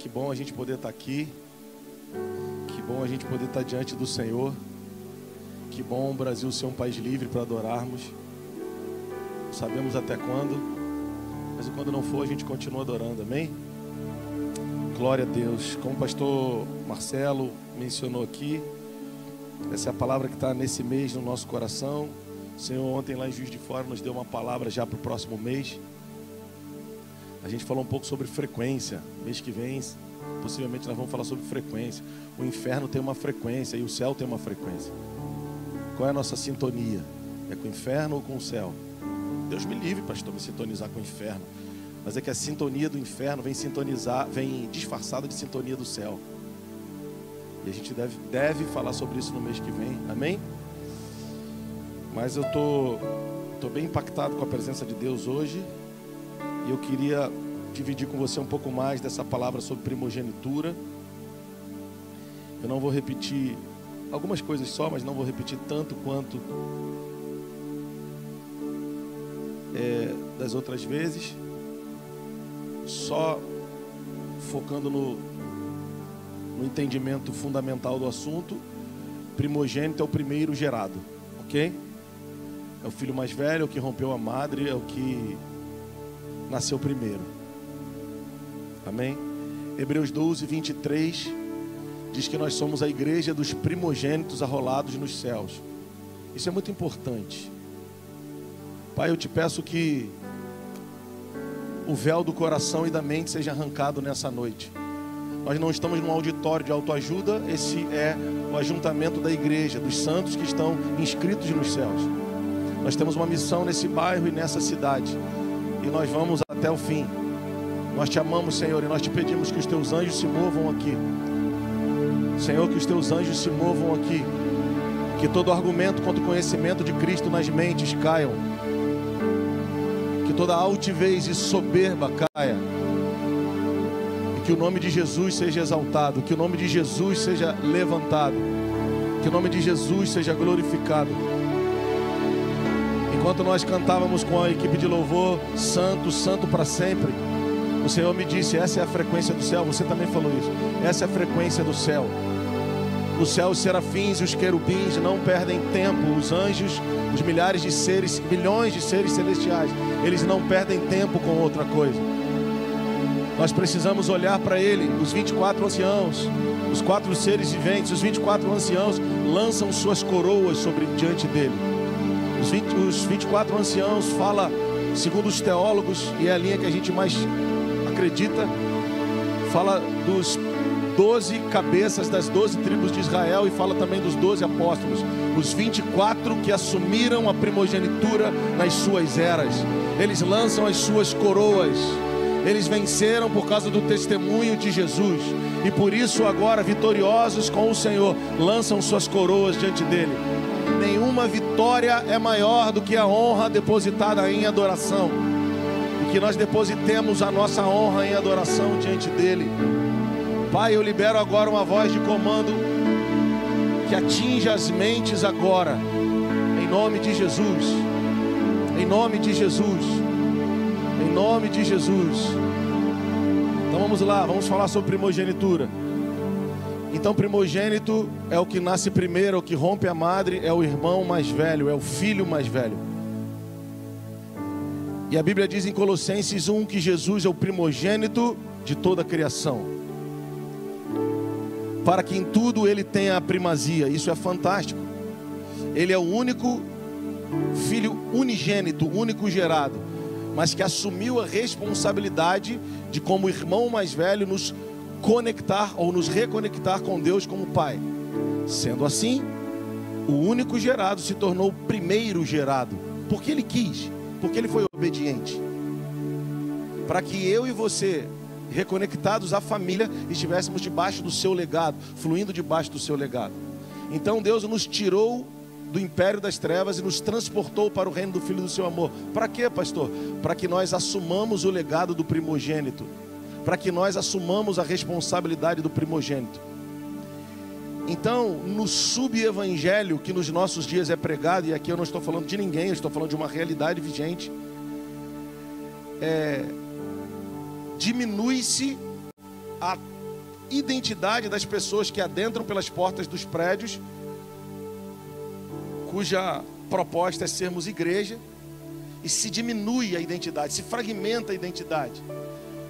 Que bom a gente poder estar aqui. Que bom a gente poder estar diante do Senhor. Que bom o Brasil ser um país livre para adorarmos. Não sabemos até quando, mas quando não for, a gente continua adorando, amém? Glória a Deus. Como o pastor Marcelo mencionou aqui, essa é a palavra que está nesse mês no nosso coração. O Senhor ontem lá em Juiz de Fora nos deu uma palavra já para o próximo mês. A gente falou um pouco sobre frequência. Mês que vem, possivelmente nós vamos falar sobre frequência. O inferno tem uma frequência e o céu tem uma frequência. Qual é a nossa sintonia? É com o inferno ou com o céu? Deus me livre, pastor, me sintonizar com o inferno. Mas é que a sintonia do inferno vem disfarçada de sintonia do céu. E a gente deve falar sobre isso no mês que vem, amém? Mas eu tô bem impactado com a presença de Deus hoje. E eu queria dividir com você um pouco mais dessa palavra sobre primogenitura. Eu não vou repetir algumas coisas só, mas não vou repetir tanto quanto das outras vezes. Só focando no entendimento fundamental do assunto. Primogênito é o primeiro gerado, ok? É o filho mais velho, é o que rompeu a madre, é o que nasceu primeiro. Amém? Hebreus 12, 23 diz que nós somos a igreja dos primogênitos arrolados nos céus. Isso é muito importante. Pai, eu te peço que o véu do coração e da mente seja arrancado nessa noite. Nós não estamos num auditório de autoajuda. Esse é o ajuntamento da igreja, dos santos que estão inscritos nos céus. Nós temos uma missão nesse bairro e nessa cidade, e nós vamos até o fim. Nós te amamos, Senhor, e nós te pedimos que os teus anjos se movam aqui. Senhor, que os teus anjos se movam aqui. Que todo argumento contra o conhecimento de Cristo nas mentes caiam. Que toda altivez e soberba caia. E que o nome de Jesus seja exaltado. Que o nome de Jesus seja levantado. Que o nome de Jesus seja glorificado. Enquanto nós cantávamos com a equipe de louvor, Santo, Santo para sempre, o Senhor me disse, essa é a frequência do céu. Você também falou isso. Essa é a frequência do céu. No céu os serafins e os querubins não perdem tempo. Os anjos, os milhares de seres, milhões de seres celestiais, eles não perdem tempo com outra coisa. Nós precisamos olhar para Ele. Os 24 anciãos, os 4 seres viventes, os 24 anciãos lançam suas coroas diante dele. Os 24 anciãos fala, segundo os teólogos, e é a linha que a gente mais acredita, fala dos 12 cabeças das 12 tribos de Israel, e fala também dos 12 apóstolos, os 24 que assumiram a primogenitura nas suas eras. Eles lançam as suas coroas. Eles venceram por causa do testemunho de Jesus, e por isso agora, vitoriosos com o Senhor, lançam suas coroas diante dele. Nenhuma vitória é maior do que a honra depositada em adoração. E que nós depositemos a nossa honra em adoração diante dele. Pai, eu libero agora uma voz de comando que atinja as mentes agora, em nome de Jesus. Em nome de Jesus. Em nome de Jesus. Então vamos lá, vamos falar sobre primogenitura. Então primogênito é o que nasce primeiro, é o que rompe a madre, é o irmão mais velho, é o filho mais velho. E a Bíblia diz em Colossenses 1 que Jesus é o primogênito de toda a criação, para que em tudo ele tenha a primazia. Isso é fantástico. Ele é o único filho unigênito, único gerado, mas que assumiu a responsabilidade de, como irmão mais velho, nos conectar ou nos reconectar com Deus como Pai. Sendo assim, o único gerado se tornou o primeiro gerado, porque ele quis, porque ele foi obediente, para que eu e você, reconectados à família, estivéssemos debaixo do seu legado, fluindo debaixo do seu legado. Então Deus nos tirou do império das trevas e nos transportou para o reino do Filho do seu amor. Para quê, pastor? Para que nós assumamos o legado do primogênito, para que nós assumamos a responsabilidade do primogênito. Então, no subevangelho que nos nossos dias é pregado, e aqui eu não estou falando de ninguém, eu estou falando de uma realidade vigente, diminui-se a identidade das pessoas que adentram pelas portas dos prédios, cuja proposta é sermos igreja, e se diminui a identidade, se fragmenta a identidade,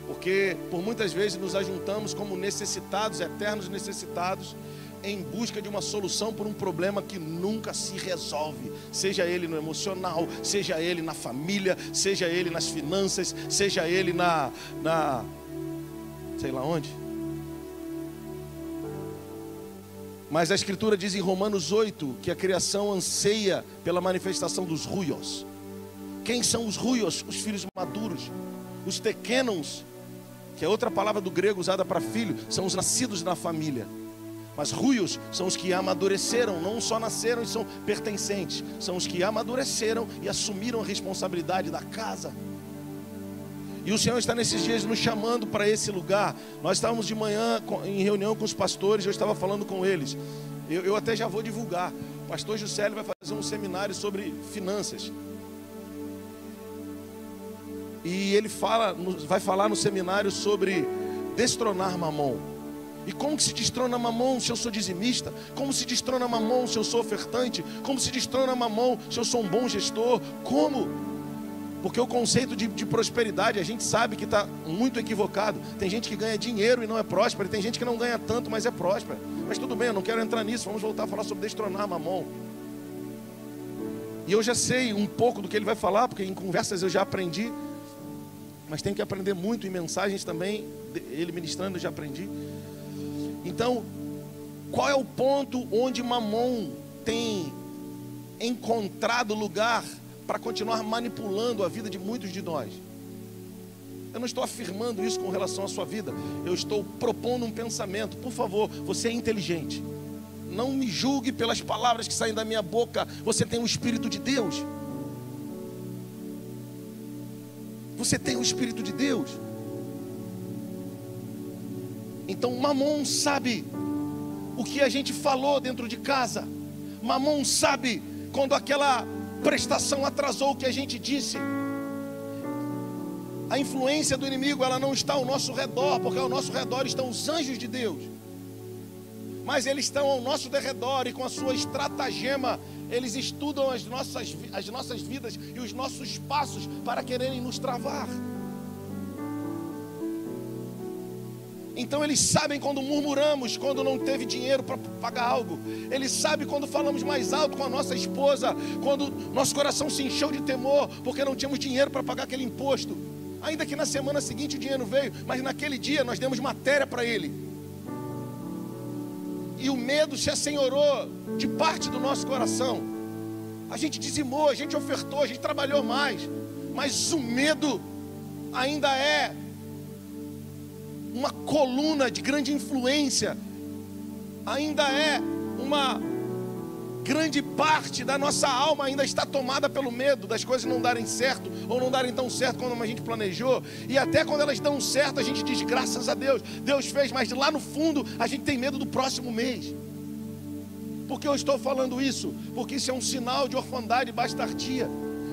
porque por muitas vezes nos ajuntamos como necessitados, eternos necessitados, em busca de uma solução por um problema que nunca se resolve, seja ele no emocional, seja ele na família, seja ele nas finanças, seja ele na sei lá onde. Mas a Escritura diz em Romanos 8 que a criação anseia pela manifestação dos ruios. Quem são os ruios? Os filhos maduros. Os tequenons, que é outra palavra do grego usada para filho, são os nascidos na família. Mas ruios são os que amadureceram, não só nasceram e são pertencentes, são os que amadureceram e assumiram a responsabilidade da casa. E o Senhor está nesses dias nos chamando para esse lugar. Nós estávamos de manhã em reunião com os pastores, eu estava falando com eles. Eu até já vou divulgar. O pastor Juscelio vai fazer um seminário sobre finanças. E ele vai falar no seminário sobre destronar Mamon. E como que se destrona Mamon se eu sou dizimista? Como se destrona Mamon se eu sou ofertante? Como se destrona Mamon se eu sou um bom gestor? Como? Porque o conceito de prosperidade, a gente sabe que está muito equivocado. Tem gente que ganha dinheiro e não é próspera, e tem gente que não ganha tanto, mas é próspera. Mas tudo bem, eu não quero entrar nisso, vamos voltar a falar sobre destronar Mamon. E eu já sei um pouco do que ele vai falar, porque em conversas eu já aprendi, mas tem que aprender muito em mensagens também, ele ministrando eu já aprendi. Então, qual é o ponto onde Mamon tem encontrado lugar para continuar manipulando a vida de muitos de nós? Eu não estou afirmando isso com relação à sua vida, eu estou propondo um pensamento. Por favor, você é inteligente, não me julgue pelas palavras que saem da minha boca. Você tem o Espírito de Deus, você tem o Espírito de Deus. Então Mamon sabe o que a gente falou dentro de casa. Mamon sabe quando aquela prestação atrasou o que a gente disse. A influência do inimigo, ela não está ao nosso redor, porque ao nosso redor estão os anjos de Deus, mas eles estão ao nosso derredor, e com a sua estratagema eles estudam as nossas vidas e os nossos passos para quererem nos travar. Então eles sabem quando murmuramos, quando não teve dinheiro para pagar algo. Eles sabem quando falamos mais alto com a nossa esposa, quando nosso coração se encheu de temor porque não tínhamos dinheiro para pagar aquele imposto. Ainda que na semana seguinte o dinheiro veio, mas naquele dia nós demos matéria para ele. E o medo se assenhorou de parte do nosso coração. A gente dizimou, a gente ofertou, a gente trabalhou mais, mas o medo ainda é uma coluna de grande influência, ainda é uma grande parte da nossa alma, ainda está tomada pelo medo das coisas não darem certo, ou não darem tão certo como a gente planejou. E até quando elas dão certo, a gente diz graças a Deus, Deus fez, mas lá no fundo a gente tem medo do próximo mês. Por que eu estou falando isso? Porque isso é um sinal de orfandade e bastardia.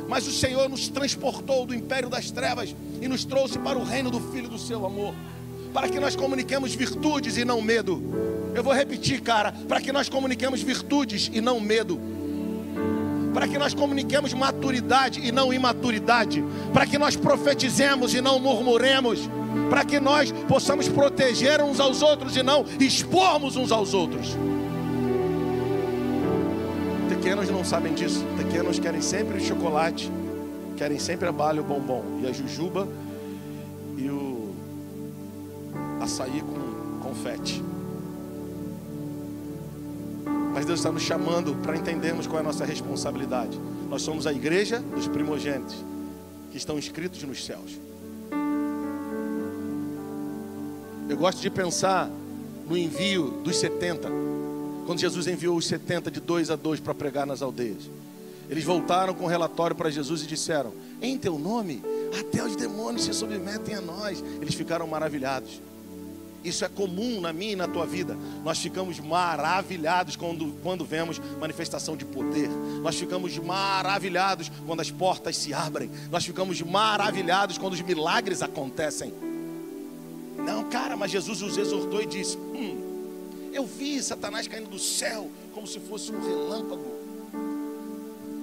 Mas o Senhor nos transportou do império das trevas e nos trouxe para o reino do Filho do seu amor, para que nós comuniquemos virtudes e não medo. Eu vou repetir, cara, para que nós comuniquemos virtudes e não medo, para que nós comuniquemos maturidade e não imaturidade, para que nós profetizemos e não murmuremos, para que nós possamos proteger uns aos outros e não expormos uns aos outros. Pequenos não sabem disso. Pequenos querem sempre o chocolate, querem sempre a bala e o bombom, e a jujuba e o açaí com confete. Mas Deus está nos chamando para entendermos qual é a nossa responsabilidade. Nós somos a igreja dos primogênitos que estão inscritos nos céus. Eu gosto de pensar no envio dos 70. Quando Jesus enviou os 70 de 2 a 2 para pregar nas aldeias, eles voltaram com um relatório para Jesus e disseram: em teu nome até os demônios se submetem a nós. Eles ficaram maravilhados. Isso é comum na minha e na tua vida. Nós ficamos maravilhados quando vemos manifestação de poder. Nós ficamos maravilhados quando as portas se abrem. Nós ficamos maravilhados quando os milagres acontecem. Não, cara, mas Jesus os exortou e disse: eu vi Satanás caindo do céu como se fosse um relâmpago.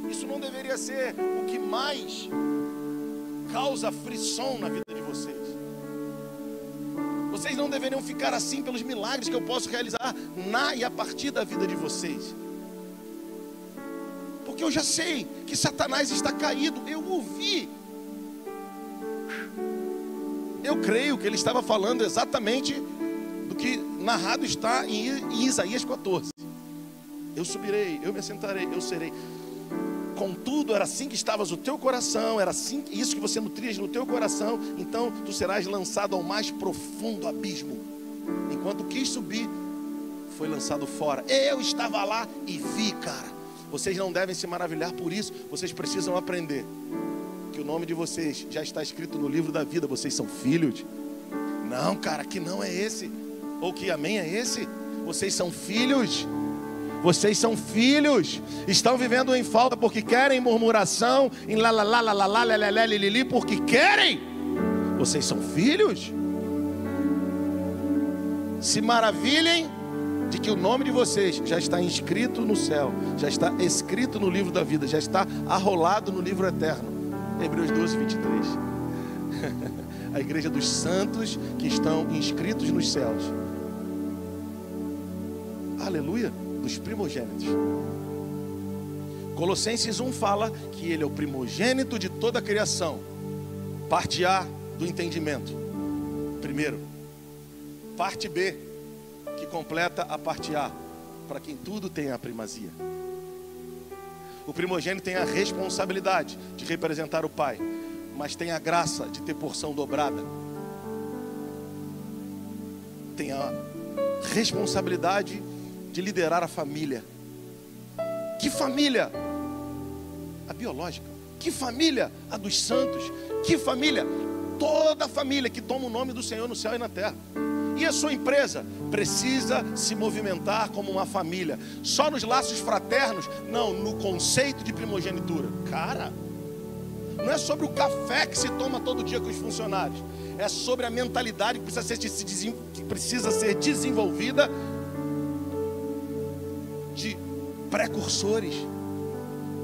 Isso não deveria ser o que mais causa frição na vida de vocês. Vocês não deveriam ficar assim pelos milagres que eu posso realizar na e a partir da vida de vocês. Porque eu já sei que Satanás está caído, eu o vi. Eu creio que ele estava falando exatamente do que narrado está em Isaías 14. Eu subirei, eu me assentarei, eu serei. Contudo, era assim que estavas o teu coração, era assim, isso que você nutrias no teu coração, então tu serás lançado ao mais profundo abismo. Enquanto quis subir, foi lançado fora. Eu estava lá e vi, cara. Vocês não devem se maravilhar por isso, vocês precisam aprender que o nome de vocês já está escrito no livro da vida. Vocês são filhos. Não, cara, que não é esse, ou que amém é esse. Vocês são filhos. Vocês são filhos. Estão vivendo em falta porque querem murmuração, em lelelele, porque querem. Vocês são filhos. Se maravilhem de que o nome de vocês já está inscrito no céu, já está escrito no livro da vida, já está arrolado no livro eterno. Hebreus 12, 23. A igreja dos santos que estão inscritos nos céus. Aleluia. Dos primogênitos. Colossenses 1 fala que ele é o primogênito de toda a criação. Parte A do entendimento. Primeiro. Parte B, que completa a parte A, para quem tudo tem a primazia. O primogênito tem a responsabilidade de representar o pai, mas tem a graça de ter porção dobrada. Tem a responsabilidade de liderar a família. Que família? A biológica. Que família? A dos santos. Que família? Toda a família que toma o nome do Senhor no céu e na terra. E a sua empresa precisa se movimentar como uma família. Só nos laços fraternos? Não, no conceito de primogenitura. Cara, não é sobre o café que se toma todo dia com os funcionários. É sobre a mentalidade que precisa ser desenvolvida de precursores,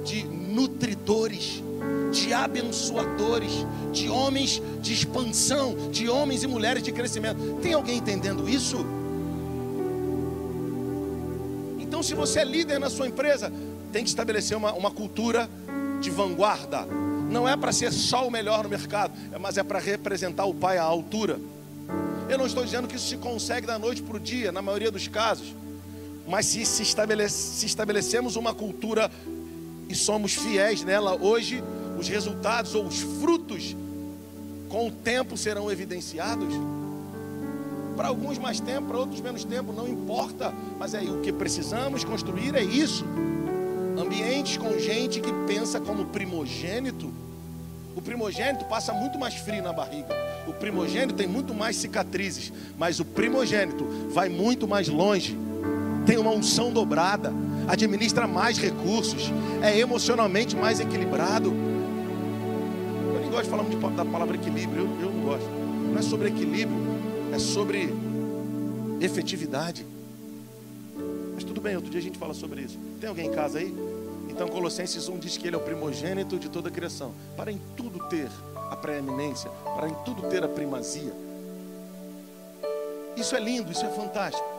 de nutridores, de abençoadores, de homens de expansão, de homens e mulheres de crescimento. Tem alguém entendendo isso? Então, se você é líder na sua empresa, tem que estabelecer uma cultura de vanguarda. Não é para ser só o melhor no mercado, mas é para representar o pai à altura. Eu não estou dizendo que isso se consegue da noite para o dia, na maioria dos casos. Mas se estabelecemos uma cultura e somos fiéis nela, hoje os resultados ou os frutos com o tempo serão evidenciados. Para alguns mais tempo, para outros menos tempo, não importa. Mas o que precisamos construir é isso. Ambientes com gente que pensa como primogênito. O primogênito passa muito mais frio na barriga. O primogênito tem muito mais cicatrizes. Mas o primogênito vai muito mais longe. Tem uma unção dobrada, administra mais recursos, é emocionalmente mais equilibrado. Eu nem gosto de falar muito da palavra equilíbrio, eu não gosto. Não é sobre equilíbrio, é sobre efetividade. Mas tudo bem, outro dia a gente fala sobre isso. Tem alguém em casa aí? Então Colossenses 1 diz que ele é o primogênito de toda a criação, para em tudo ter a preeminência, para em tudo ter a primazia. Isso é lindo, isso é fantástico.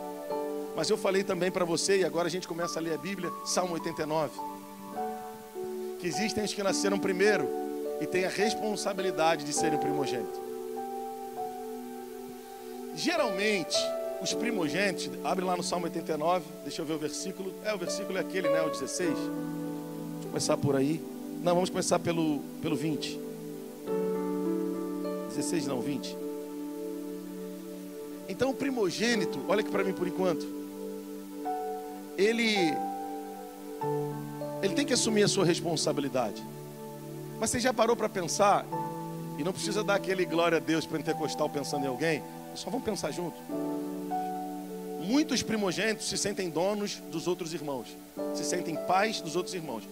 Mas eu falei também para você, e agora a gente começa a ler a Bíblia, Salmo 89, que existem os que nasceram primeiro e têm a responsabilidade de serem primogênitos. Geralmente, os primogênitos, abre lá no Salmo 89, deixa eu ver o versículo. O versículo é aquele, né, o 16. Deixa eu começar por aí. Não, vamos começar pelo 20. 16 não, 20. Então o primogênito, olha aqui para mim por enquanto. Ele tem que assumir a sua responsabilidade. Mas você já parou para pensar? E não precisa dar aquele glória a Deus pentecostal pensando em alguém. Só vamos pensar junto. Muitos primogênitos se sentem donos dos outros irmãos, se sentem pais dos outros irmãos.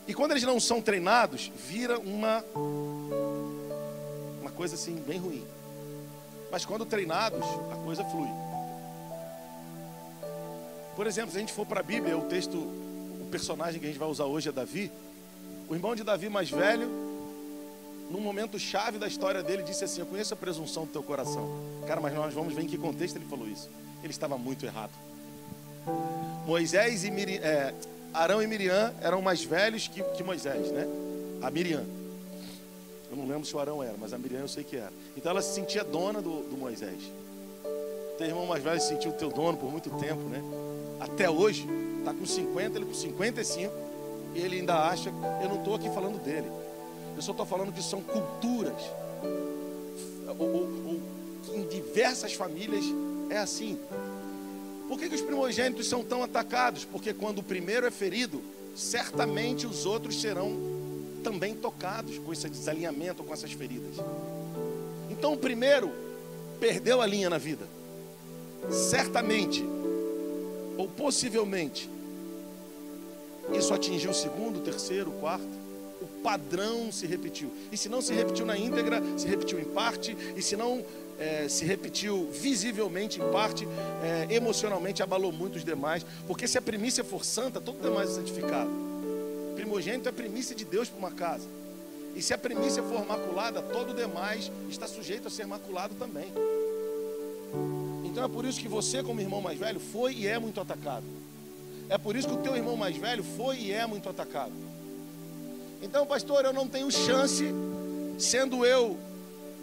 E quando eles não são treinados, vira uma coisa assim bem ruim. Mas quando treinados, a coisa flui. Por exemplo, se a gente for para a Bíblia, o personagem que a gente vai usar hoje é Davi. O irmão de Davi mais velho, num momento chave da história dele, disse assim: eu conheço a presunção do teu coração. Cara, mas nós vamos ver em que contexto ele falou isso. Ele estava muito errado. Moisés e Arão e Miriam eram mais velhos que Moisés, né? A Miriam. Eu não lembro se o Arão era, mas a Miriam eu sei que era. Então ela se sentia dona do Moisés. Teu irmão mais velho se sentiu teu dono por muito tempo, né? Até hoje, está com 50, ele com 55, e ele ainda acha, eu não estou aqui falando dele. Eu só estou falando que são culturas, ou em diversas famílias é assim. Por que os primogênitos são tão atacados? Porque quando o primeiro é ferido, certamente os outros serão também tocados com esse desalinhamento, com essas feridas. Então o primeiro perdeu a linha na vida. Certamente, ou possivelmente, isso atingiu o segundo, o terceiro, o quarto. O padrão se repetiu. E se não se repetiu na íntegra, se repetiu em parte. E se não se repetiu visivelmente em parte, emocionalmente abalou muito os demais. Porque se a primícia for santa, todo demais é santificado. Primogênito é primícia de Deus para uma casa. E se a primícia for maculada, todo demais está sujeito a ser maculado também. Então é por isso que você, como irmão mais velho, foi e é muito atacado. É por isso que o teu irmão mais velho foi e é muito atacado. Então, pastor, eu não tenho chance, sendo eu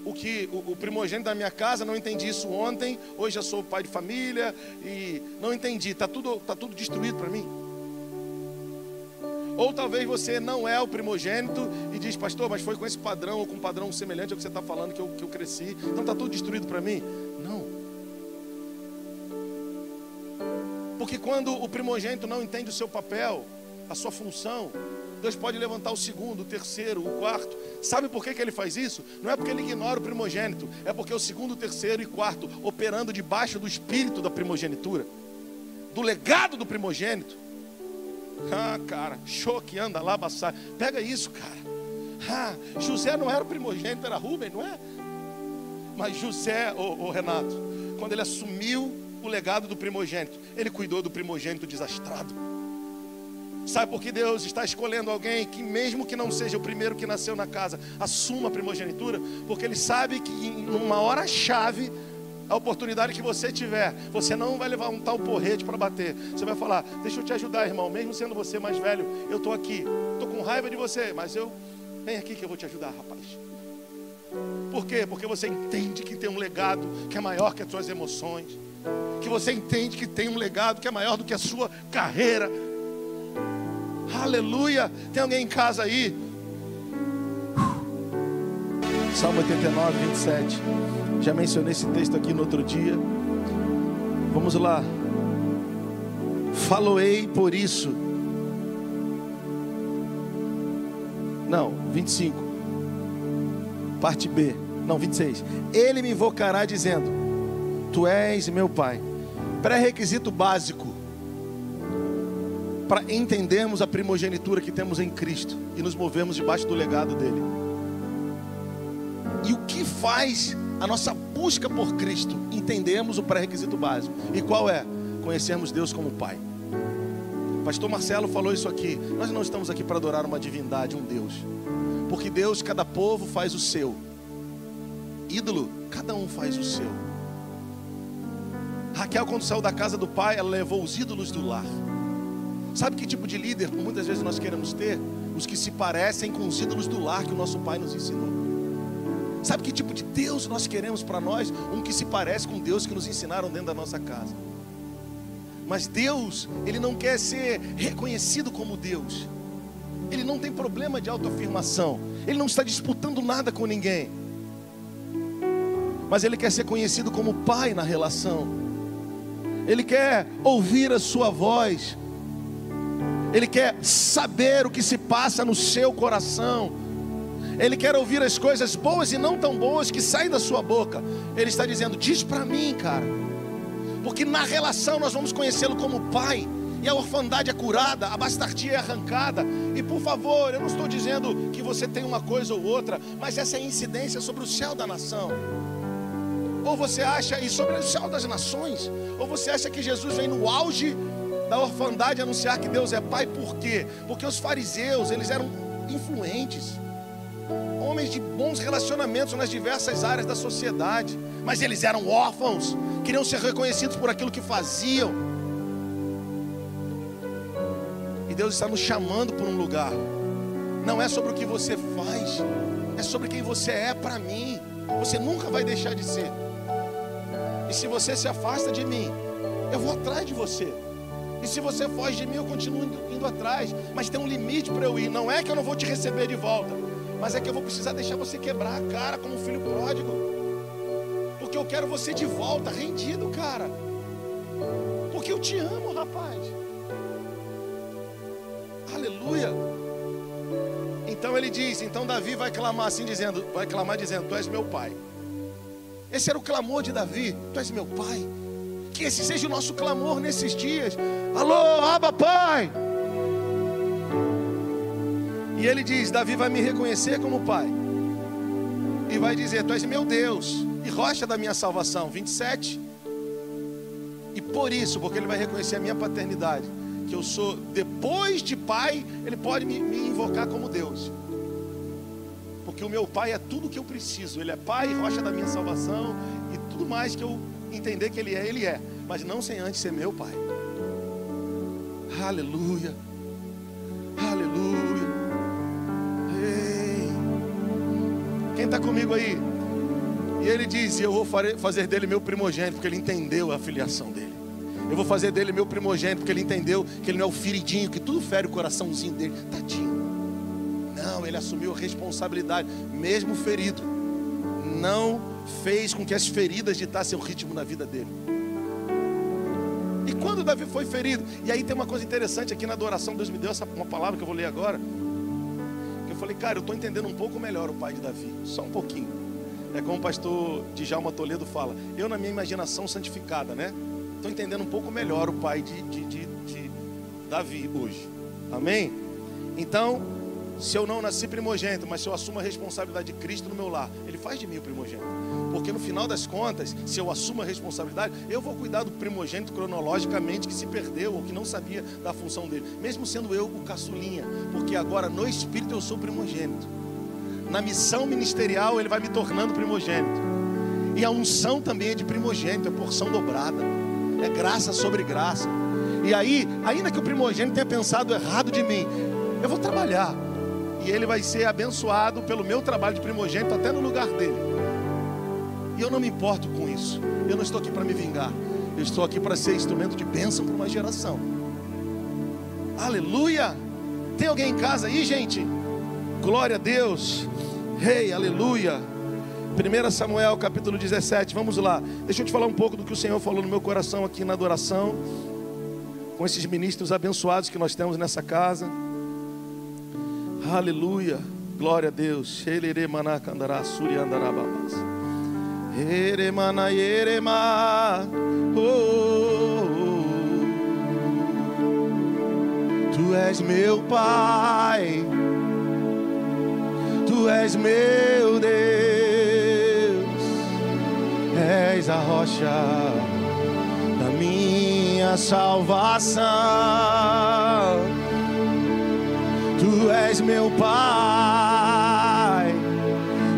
o primogênito da minha casa, não entendi isso ontem, hoje eu sou pai de família e não entendi, está tudo destruído para mim. Ou talvez você não é o primogênito e diz: pastor, mas foi com esse padrão ou com um padrão semelhante ao que você está falando que eu cresci, então está tudo destruído para mim. Não. Porque quando o primogênito não entende o seu papel, a sua função, Deus pode levantar o segundo, o terceiro, o quarto. Sabe por que ele faz isso? Não é porque ele ignora o primogênito, é porque o segundo, terceiro e quarto, operando debaixo do espírito da primogenitura, do legado do primogênito. Cara, show que anda lá, passar. Pega isso, cara. José não era o primogênito, era Rubem, não é? Mas José, Renato, quando ele assumiu o legado do primogênito, ele cuidou do primogênito desastrado. Sabe por que Deus está escolhendo alguém que, mesmo que não seja o primeiro que nasceu na casa, assuma a primogenitura? Porque Ele sabe que em uma hora chave, a oportunidade que você tiver, você não vai levar um tal porrete para bater. Você vai falar: deixa eu te ajudar, irmão, mesmo sendo você mais velho, eu estou aqui, estou com raiva de você, mas vem aqui que eu vou te ajudar, rapaz. Por quê? Porque você entende que tem um legado que é maior que as suas emoções, que você entende que tem um legado que é maior do que a sua carreira. Aleluia. Tem alguém em casa aí? Salmo 89, 27. Já mencionei esse texto aqui no outro dia. Vamos lá. Faloei por isso. Não, 25. Parte B. Não, 26. Ele me invocará dizendo: Tu és meu Pai. Pré-requisito básico para entendermos a primogenitura que temos em Cristo e nos movermos debaixo do legado dele. E o que faz a nossa busca por Cristo? Entendemos o pré-requisito básico. E qual é? Conhecermos Deus como Pai. Pastor Marcelo falou isso aqui. Nós não estamos aqui para adorar uma divindade, um Deus. Porque Deus, cada povo faz o seu. Ídolo, cada um faz o seu. Raquel, quando saiu da casa do pai, ela levou os ídolos do lar. Sabe que tipo de líder muitas vezes nós queremos ter? Os que se parecem com os ídolos do lar que o nosso pai nos ensinou. Sabe que tipo de Deus nós queremos para nós? Um que se parece com Deus que nos ensinaram dentro da nossa casa. Mas Deus, Ele não quer ser reconhecido como Deus. Ele não tem problema de autoafirmação. Ele não está disputando nada com ninguém. Mas Ele quer ser conhecido como Pai na relação. Ele quer ouvir a sua voz. Ele quer saber o que se passa no seu coração. Ele quer ouvir as coisas boas e não tão boas que saem da sua boca. Ele está dizendo: diz para mim, cara. Porque na relação nós vamos conhecê-lo como Pai. E a orfandade é curada, a bastardia é arrancada. E por favor, eu não estou dizendo que você tem uma coisa ou outra, mas essa é a incidência sobre o céu da nação. Ou você acha, e sobre o céu das nações, ou você acha que Jesus vem no auge da orfandade anunciar que Deus é Pai? Por quê? Porque os fariseus, eles eram influentes, homens de bons relacionamentos nas diversas áreas da sociedade, mas eles eram órfãos, queriam ser reconhecidos por aquilo que faziam. E Deus está nos chamando por um lugar. Não é sobre o que você faz, é sobre quem você é para mim. Você nunca vai deixar de ser. E se você se afasta de mim, eu vou atrás de você. E se você foge de mim, eu continuo indo atrás. Mas tem um limite para eu ir. Não é que eu não vou te receber de volta, mas é que eu vou precisar deixar você quebrar a cara como um filho pródigo. Porque eu quero você de volta, rendido, cara. Porque eu te amo, rapaz. Aleluia. Então ele diz, então Davi vai clamar assim dizendo, tu és meu pai. Esse era o clamor de Davi, tu és meu pai. Que esse seja o nosso clamor nesses dias. Alô, Abba, Pai. E ele diz, Davi vai me reconhecer como pai. E vai dizer, tu és meu Deus e rocha da minha salvação. 27. E por isso, porque ele vai reconhecer a minha paternidade, que eu sou, depois de pai, ele pode me invocar como Deus. Porque o meu pai é tudo o que eu preciso. Ele é pai, rocha da minha salvação e tudo mais que eu entender que ele é. Mas não sem antes ser meu pai. Aleluia. Aleluia. Ei. Quem está comigo aí? E ele diz, eu vou fazer dele meu primogênito, porque ele entendeu a filiação dele. Eu vou fazer dele meu primogênito, porque ele entendeu que ele não é o feridinho, que tudo fere o coraçãozinho dele. Tadinho. Não, ele assumiu a responsabilidade, mesmo ferido. Não fez com que as feridas ditassem o ritmo na vida dele. E quando Davi foi ferido, e aí tem uma coisa interessante aqui na adoração, Deus me deu uma palavra que eu vou ler agora. Que eu falei, cara, eu estou entendendo um pouco melhor o pai de Davi, só um pouquinho. É como o pastor Djalma Toledo fala, eu na minha imaginação santificada, né? Estou entendendo um pouco melhor o pai de Davi hoje. Amém? Então, se eu não nasci primogênito, mas se eu assumo a responsabilidade de Cristo no meu lar, Ele faz de mim o primogênito. Porque no final das contas, se eu assumo a responsabilidade, eu vou cuidar do primogênito cronologicamente que se perdeu ou que não sabia da função dele. Mesmo sendo eu o caçulinha, porque agora no Espírito eu sou primogênito. Na missão ministerial Ele vai me tornando primogênito. E a unção também é de primogênito, é porção dobrada. É graça sobre graça. E aí, ainda que o primogênito tenha pensado errado de mim, eu vou trabalhar. E ele vai ser abençoado pelo meu trabalho de primogênito até no lugar dele. E eu não me importo com isso. Eu não estou aqui para me vingar. Eu estou aqui para ser instrumento de bênção para uma geração. Aleluia! Tem alguém em casa aí, gente? Glória a Deus. Hey, aleluia. 1 Samuel capítulo 17, vamos lá. Deixa eu te falar um pouco do que o Senhor falou no meu coração aqui na adoração, com esses ministros abençoados que nós temos nessa casa. Aleluia, glória a Deus. Tu és meu Pai, Tu és meu Deus, és a rocha da minha salvação. Tu és meu Pai,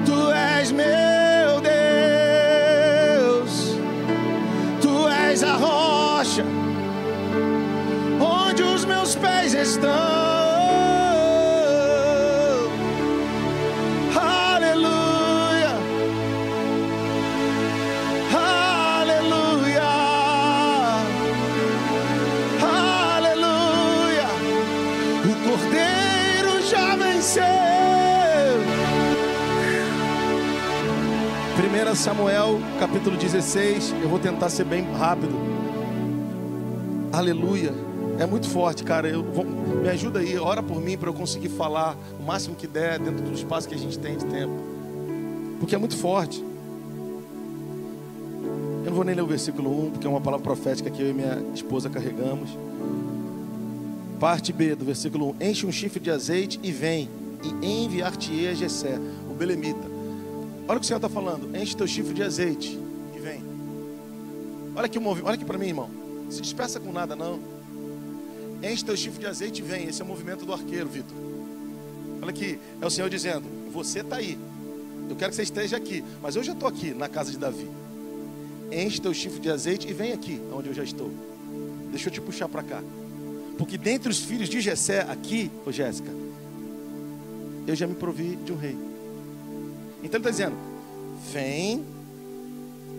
Tu és meu Deus, Tu és a rocha onde os meus pés estão. Samuel capítulo 16, eu vou tentar ser bem rápido. Aleluia, é muito forte, cara. Me ajuda aí, ora por mim para eu conseguir falar o máximo que der dentro do espaço que a gente tem de tempo, porque é muito forte. Eu não vou nem ler o versículo 1, porque é uma palavra profética que eu e minha esposa carregamos. Parte B do versículo 1: enche um chifre de azeite e vem, e enviar-te-ei a Jessé, o belemita. Olha o que o Senhor está falando: enche teu chifre de azeite e Olha aqui o movimento, olha aqui para mim, irmão. Não se dispersa com nada, não. Enche teu chifre de azeite e vem. Esse é o movimento do arqueiro, Vitor. Olha aqui, é o Senhor dizendo: você está aí. Eu quero que você esteja aqui, mas eu já estou aqui na casa de Davi. Enche teu chifre de azeite e vem aqui, onde eu já estou. Deixa eu te puxar para cá. Porque dentre os filhos de Jessé, aqui, ô Jéssica, eu já me provi de um rei. Então ele está dizendo: vem,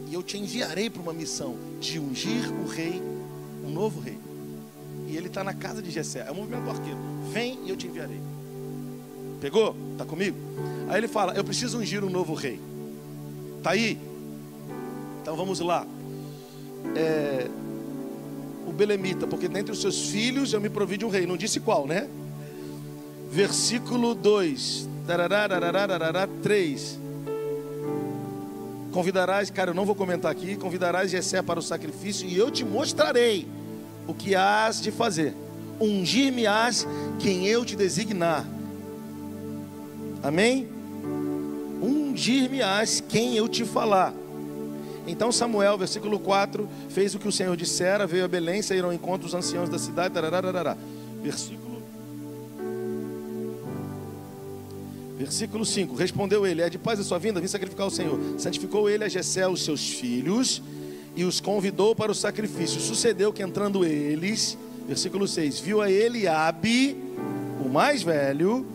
e eu te enviarei para uma missão de ungir o rei, um novo rei. E ele está na casa de Jessé. É o movimento do arqueiro. Vem e eu te enviarei. Pegou? Está comigo? Aí ele fala: eu preciso ungir um novo rei. Está aí? Então vamos lá. O belemita, porque dentre os seus filhos eu me provi de um rei. Não disse qual, né? Versículo 2. 3. Convidarás, cara, eu não vou comentar aqui. Convidarás Jessé para o sacrifício e eu te mostrarei o que hás de fazer. Ungir-me-ás quem eu te designar. Amém? Ungir-me-ás quem eu te falar. Então Samuel, versículo 4, fez o que o Senhor dissera, veio a Belém, saíram ao encontro os anciãos da cidade. Versículo 5, respondeu ele: é de paz a sua vinda, vim sacrificar ao Senhor. Santificou ele a Jessé, os seus filhos, e os convidou para o sacrifício. Sucedeu que entrando eles, versículo 6, viu a Eliabe, o mais velho,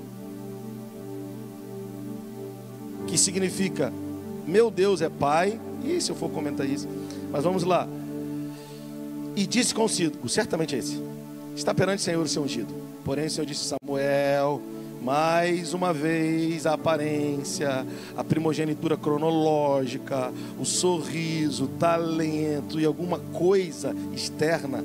que significa meu Deus é pai. E se eu for comentar isso, mas vamos lá. E disse consigo, certamente esse: está perante o Senhor o seu ungido. Porém o Senhor disse: Samuel, mais uma vez a aparência, a primogenitura cronológica, o sorriso, o talento e alguma coisa externa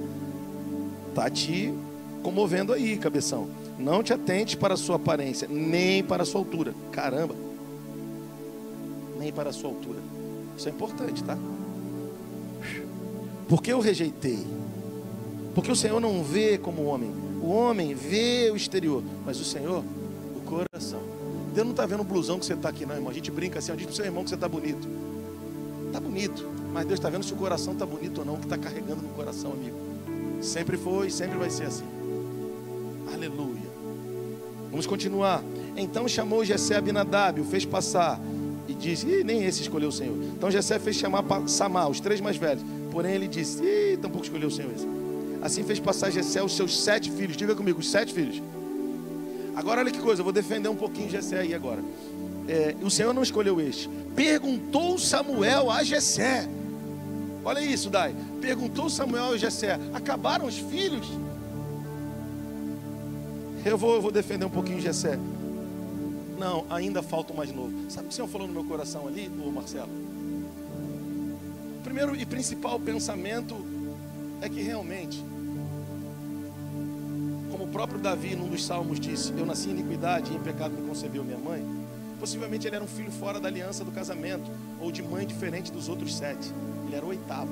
está te comovendo aí, cabeção. Não te atente para a sua aparência, nem para a sua altura. Caramba, nem para a sua altura. Isso é importante, tá? Porque eu rejeitei? Porque o Senhor não vê como o homem. O homem vê o exterior, mas o Senhor, o coração. Deus não está vendo o blusão que você está aqui, não, irmão. A gente brinca assim, diz para o seu irmão que você está bonito. Está bonito, mas Deus está vendo se o coração está bonito ou não, o que está carregando no coração, amigo. Sempre foi, sempre vai ser assim. Aleluia. Vamos continuar. Então chamou Jessé Abinadab, o fez passar. E disse: nem esse escolheu o Senhor. Então Jessé fez chamar Samá, os 3 mais velhos. Porém ele disse: tampouco escolheu o Senhor esse. Assim fez passar Jessé os seus 7 filhos. Diga comigo, os 7 filhos. Agora olha que coisa, eu vou defender um pouquinho Jessé aí agora. O Senhor não escolheu este. Perguntou Samuel a Jessé. Olha isso, Dai. Perguntou Samuel a Jessé: acabaram os filhos? Eu vou defender um pouquinho Jessé. Não, ainda falta o mais novo. Sabe o que o Senhor falou no meu coração ali, ô Marcelo? O primeiro e principal pensamento é que realmente, como o próprio Davi, num dos salmos, disse: eu nasci em iniquidade e em pecado me concebeu minha mãe. Possivelmente ele era um filho fora da aliança do casamento, ou de mãe diferente dos outros 7. Ele era o 8º.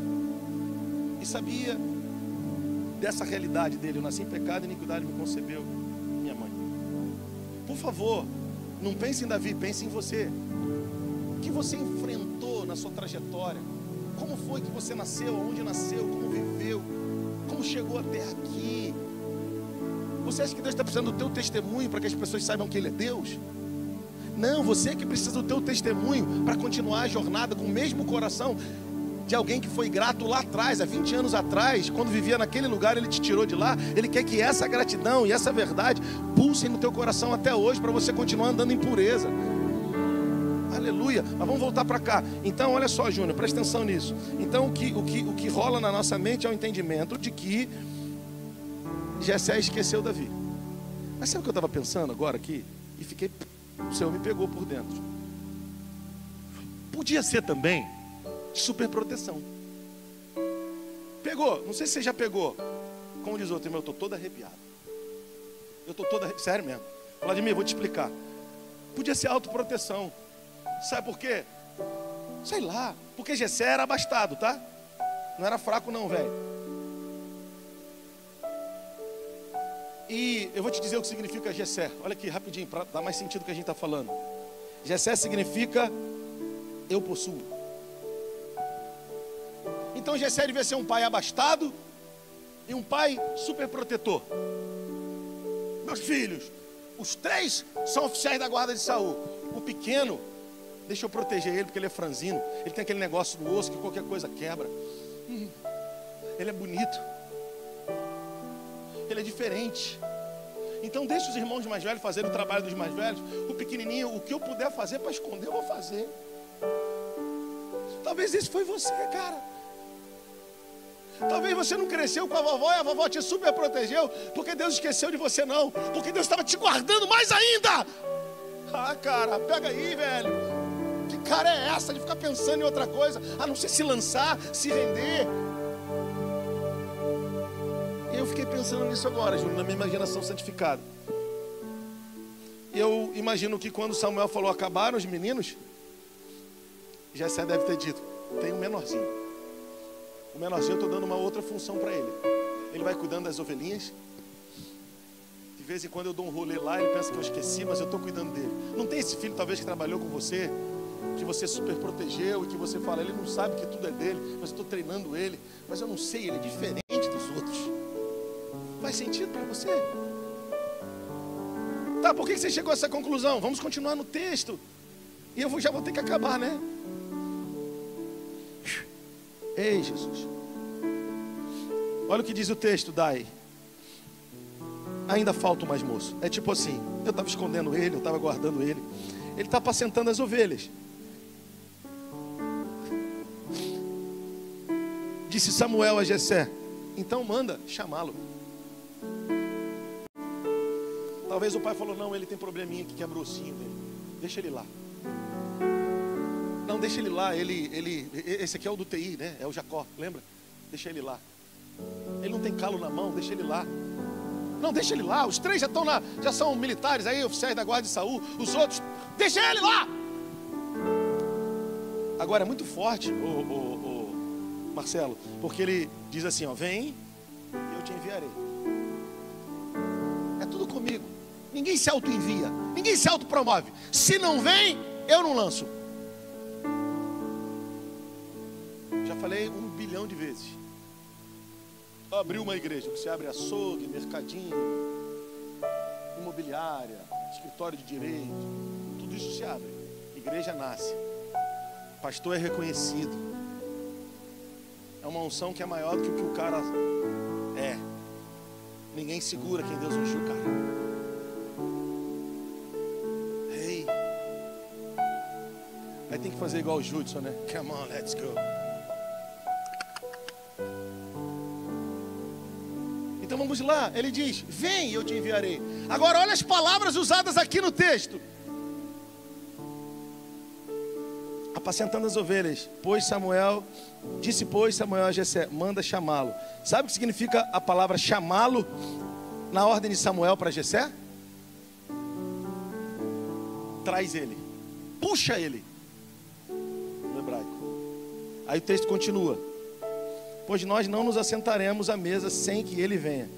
E sabia dessa realidade dele: eu nasci em pecado e em iniquidade me concebeu minha mãe. Por favor, não pense em Davi, pense em você. O que você enfrentou na sua trajetória? Como foi que você nasceu? Onde nasceu? Como viveu? Como chegou até aqui? Você acha que Deus está precisando do teu testemunho para que as pessoas saibam que Ele é Deus? Não, você que precisa do teu testemunho para continuar a jornada com o mesmo coração de alguém que foi grato lá atrás, há 20 anos atrás, quando vivia naquele lugar, Ele te tirou de lá. Ele quer que essa gratidão e essa verdade pulsem no teu coração até hoje, para você continuar andando em pureza. Aleluia. Mas vamos voltar para cá. Então olha só, Júnior, presta atenção nisso. Então o que rola na nossa mente é o entendimento de que Jessé esqueceu Davi. Mas sabe o que eu estava pensando agora aqui? E fiquei, o Senhor me pegou por dentro. Podia ser também super proteção. Pegou, não sei se você já pegou. Como diz outro irmão, eu estou todo arrepiado. Eu estou todo arrepiado, sério mesmo. Vladimir, vou te explicar. Podia ser autoproteção. Sabe por quê? Sei lá, porque Jessé era abastado, tá? Não era fraco não, velho. E eu vou te dizer o que significa Jessé. Olha aqui, rapidinho, para dar mais sentido do que a gente está falando. Jessé significa eu possuo. Então Jessé devia ser um pai abastado e um pai super protetor. Meus filhos, os 3 são oficiais da guarda de Saul. O pequeno, deixa eu proteger ele porque ele é franzino. Ele tem aquele negócio no osso que qualquer coisa quebra. Ele é bonito. Ele é diferente. Então deixa os irmãos mais velhos fazerem o trabalho dos mais velhos. O pequenininho, o que eu puder fazer para esconder, eu vou fazer. Talvez esse foi você, cara. Talvez você não cresceu com a vovó e a vovó te super protegeu, porque Deus esqueceu de você não, porque Deus estava te guardando mais ainda. Ah, cara, pega aí, velho. Que cara é essa de ficar pensando em outra coisa, a não ser se lançar, se render? Eu fiquei pensando nisso agora, Júnior, na minha imaginação santificada. Eu imagino que quando Samuel falou acabaram os meninos, Jessé deve ter dito, tem um menorzinho. O menorzinho eu estou dando uma outra função para ele. Ele vai cuidando das ovelhinhas. De vez em quando eu dou um rolê lá, ele pensa que eu esqueci, mas eu estou cuidando dele. Não tem esse filho talvez que trabalhou com você, que você super protegeu e que você fala, ele não sabe que tudo é dele, mas eu estou treinando ele, mas eu não sei, ele é diferente dos outros. Faz sentido para você? Tá, por que você chegou a essa conclusão? Vamos continuar no texto. E eu já vou ter que acabar, né? Ei, Jesus. Olha o que diz o texto, Dai. Ainda falta mais moço. É tipo assim, eu estava escondendo ele, eu estava guardando ele. Ele está apacentando as ovelhas. Disse Samuel a Jessé, então manda chamá-lo. Talvez o pai falou, não, ele tem probleminha que quebra o ossinho dele. Deixa ele lá. Não, deixa ele lá, esse aqui é o do TI, né? É o Jacó, lembra? Deixa ele lá. Ele não tem calo na mão, deixa ele lá. Não, deixa ele lá, os 3 já são militares aí, oficiais da guarda de Saul. Os outros, deixa ele lá. Agora é muito forte, Marcelo, porque ele diz assim, ó, vem, eu te enviarei. É tudo comigo. Ninguém se auto-envia, ninguém se auto-promove. Se não vem, eu não lanço. Já falei 1 bilhão de vezes. Abriu uma igreja, você abre açougue, mercadinho, imobiliária, escritório de direito, tudo isso se abre. Igreja nasce. Pastor é reconhecido. É uma unção que é maior do que o que o cara é. Ninguém segura quem Deus ungiu o cara. Ei. Aí tem que fazer igual o Judson, né? Come on, let's go. Então vamos lá, ele diz, vem e eu te enviarei. Agora olha as palavras usadas aqui no texto. Apacentando as ovelhas, disse Samuel a Jessé, manda chamá-lo. Sabe o que significa a palavra chamá-lo na ordem de Samuel para Jessé? Traz ele, puxa ele, no hebraico. Aí o texto continua. Pois nós não nos assentaremos à mesa sem que ele venha.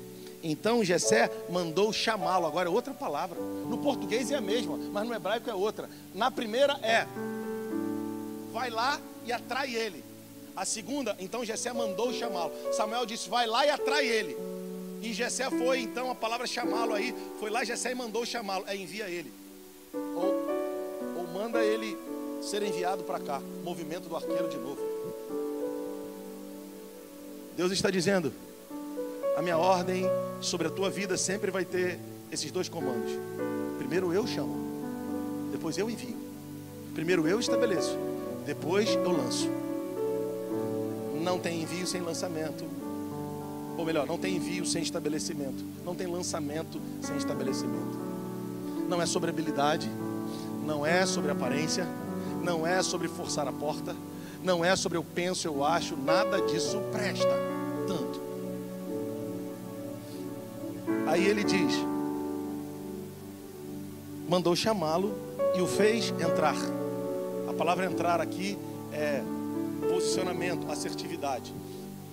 Então Jessé mandou chamá-lo. Agora é outra palavra. No português é a mesma, mas no hebraico é outra. Na primeira é, vai lá e atrai ele. A segunda, então Jessé mandou chamá-lo. Samuel disse, vai lá e atrai ele. E Jessé foi, então a palavra chamá-lo aí, foi lá Jessé e mandou chamá-lo. É, envia ele. Ou manda ele ser enviado para cá. Movimento do arqueiro de novo. Deus está dizendo, a minha ordem sobre a tua vida sempre vai ter esses 2 comandos. Primeiro eu chamo, depois eu envio. Primeiro eu estabeleço, depois eu lanço. Não tem envio sem lançamento. Ou melhor, não tem envio sem estabelecimento. Não tem lançamento sem estabelecimento. Não é sobre habilidade, não é sobre aparência, não é sobre forçar a porta, não é sobre eu penso, eu acho, nada disso presta tanto. Aí ele diz, mandou chamá-lo e o fez entrar. A palavra entrar aqui é posicionamento, assertividade.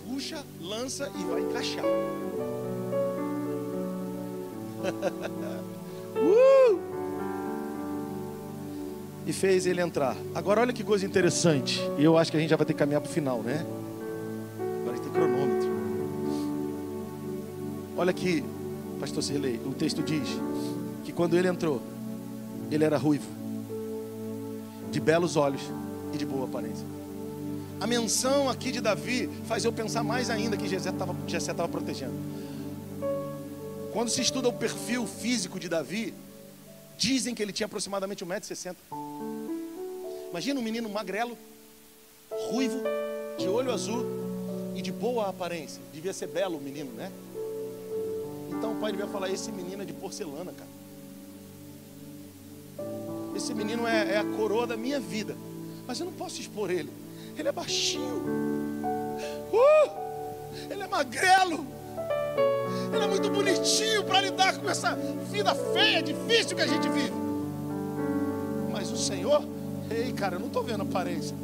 Puxa, lança e vai encaixar. E fez ele entrar. Agora olha que coisa interessante. E eu acho que a gente já vai ter que caminhar para o final, né? Olha aqui, pastor Sirlei, o texto diz que quando ele entrou, ele era ruivo, de belos olhos e de boa aparência. A menção aqui de Davi faz eu pensar mais ainda que Jessé estava protegendo. Quando se estuda o perfil físico de Davi, dizem que ele tinha aproximadamente 1,60 m. Imagina um menino magrelo, ruivo, de olho azul e de boa aparência. Devia ser belo o menino, né? Então o pai devia falar: esse menino é de porcelana, cara. Esse menino é a coroa da minha vida. Mas eu não posso expor ele. Ele é baixinho. Ele é magrelo. Ele é muito bonitinho para lidar com essa vida feia, difícil que a gente vive. Mas o Senhor, ei, cara, eu não estou vendo aparência.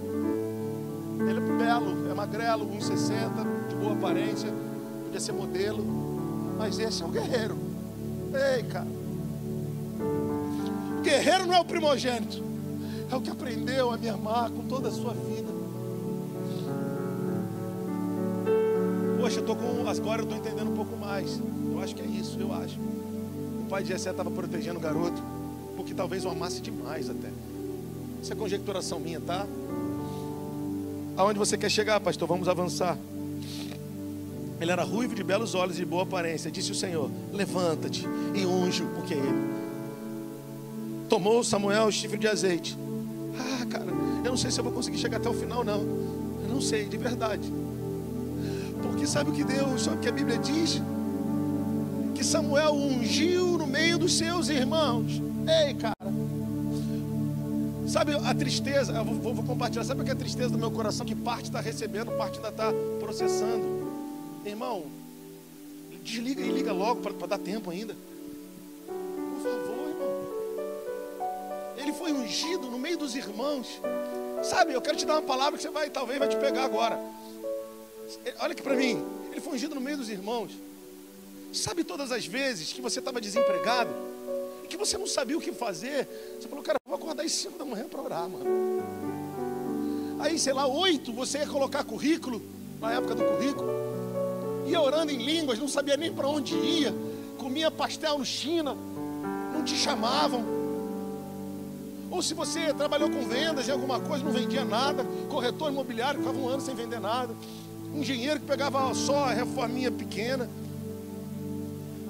Ele é belo, é magrelo, 1,60 m, de boa aparência, podia ser modelo. Mas esse é o guerreiro. Ei, cara. O guerreiro não é o primogênito, é o que aprendeu a me amar com toda a sua vida. Poxa, agora eu estou entendendo um pouco mais. Eu acho que é isso, eu acho. O pai de Jessé estava protegendo o garoto, porque talvez o amasse demais até. Isso é conjecturação minha, tá? Aonde você quer chegar, pastor? Vamos avançar. Ele era ruivo, de belos olhos e de boa aparência. Disse o Senhor: levanta-te e unge-o, porque é ele. Tomou Samuel o chifre de azeite. Ah, cara, eu não sei se eu vou conseguir chegar até o final, não. Eu não sei, de verdade. Porque sabe o que Deus, sabe o que a Bíblia diz? Que Samuel ungiu no meio dos seus irmãos. Ei, cara. Sabe a tristeza, eu vou compartilhar. Sabe o que é a tristeza do meu coração? Que parte está recebendo, parte ainda está processando. Irmão, desliga e liga logo para dar tempo ainda. Por favor, irmão. Ele foi ungido no meio dos irmãos. Sabe, eu quero te dar uma palavra que você talvez vai te pegar agora. Olha aqui para mim. Ele foi ungido no meio dos irmãos. Sabe todas as vezes que você estava desempregado e que você não sabia o que fazer? Você falou: cara, vou acordar às 5 da manhã para orar, mano. Aí, sei lá, 8, você ia colocar currículo, na época do currículo. Ia orando em línguas, não sabia nem para onde ia. Comia pastel no China, não te chamavam. Ou se você trabalhou com vendas em alguma coisa, não vendia nada. Corretor imobiliário, ficava 1 ano sem vender nada. Engenheiro que pegava só a reforminha pequena.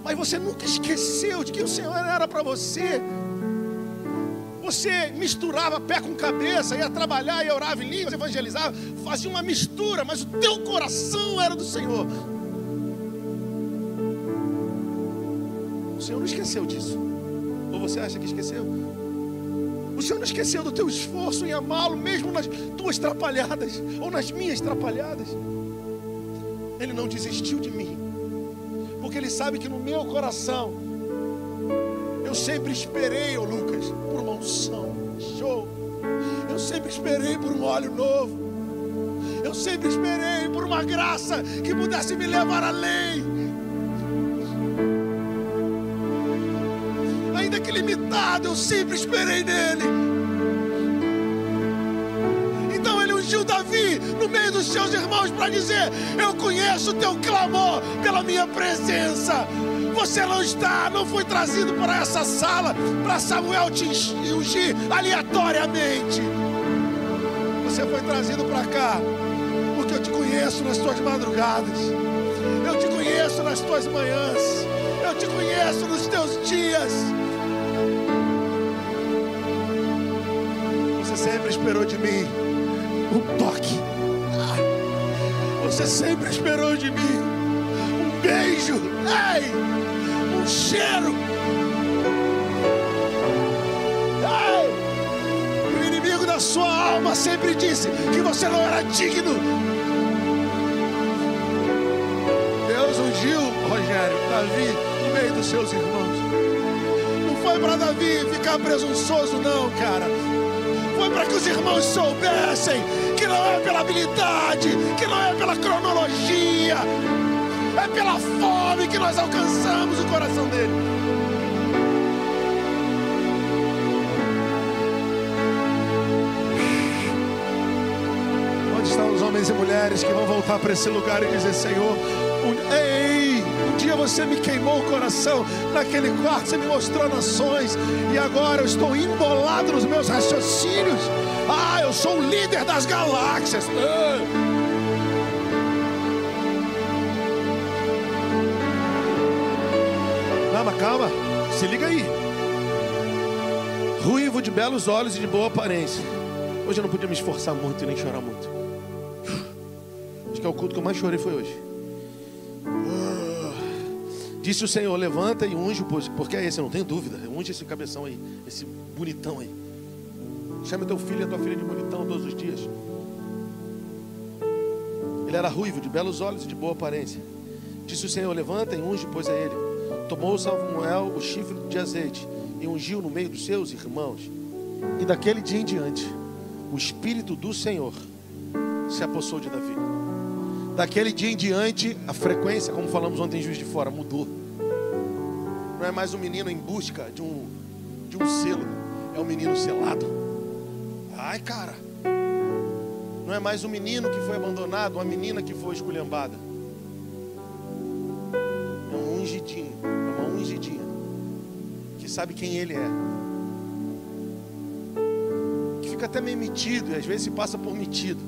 Mas você nunca esqueceu de que o Senhor era para você. Você misturava pé com cabeça, ia trabalhar, ia orar em línguas, evangelizava, fazia uma mistura, mas o teu coração era do Senhor. O Senhor não esqueceu disso. Ou você acha que esqueceu? O Senhor não esqueceu do teu esforço em amá-lo, mesmo nas tuas trapalhadas, ou nas minhas trapalhadas. Ele não desistiu de mim, porque Ele sabe que no meu coração, eu sempre esperei, Lucas, por uma unção, show. Eu sempre esperei por um óleo novo. Eu sempre esperei por uma graça que pudesse me levar além. Ainda que limitado, eu sempre esperei nele. Então ele ungiu Davi no meio dos seus irmãos para dizer: eu conheço o teu clamor pela minha presença. Você não foi trazido para essa sala para Samuel te ungir aleatoriamente. Você foi trazido para cá porque eu te conheço nas tuas madrugadas, eu te conheço nas tuas manhãs, eu te conheço nos teus dias. Você sempre esperou de mim um toque. Você sempre esperou de mim um beijo. Ei! Um cheiro. Ei! O inimigo da sua alma sempre disse que você não era digno. Deus ungiu, Rogério, Davi no meio dos seus irmãos. Não foi para Davi ficar presunçoso, não, cara. Foi para que os irmãos soubessem que não é pela habilidade, que não é pela cronologia, é pela fome que nós alcançamos o coração dele. Onde estão os homens e mulheres que vão voltar para esse lugar e dizer: Senhor, Um dia você me queimou o coração naquele quarto, você me mostrou nações, e agora eu estou embolado nos meus raciocínios. Eu sou o líder das galáxias. Calma, se liga aí. Ruivo, de belos olhos e de boa aparência. Hoje eu não podia me esforçar muito e nem chorar muito. Acho que é o culto que eu mais chorei foi hoje. Disse o Senhor: levanta e unge, porque é esse, eu não tenho dúvida. Unge esse cabeção aí, esse bonitão aí. Chama teu filho e a tua filha de bonitão todos os dias. Ele era ruivo, de belos olhos e de boa aparência. Disse o Senhor: levanta e unge, pois é ele. Tomou Samuel o chifre de azeite e ungiu no meio dos seus irmãos. E daquele dia em diante, o Espírito do Senhor se apossou de Davi. Daquele dia em diante, a frequência, como falamos ontem em Juiz de Fora, mudou. Não é mais um menino em busca de um selo, é um menino selado. Ai, cara, não é mais um menino que foi abandonado, uma menina que foi esculhambada. É um ungidinho, é uma ungidinha que sabe quem ele é, que fica até meio metido, e às vezes se passa por metido,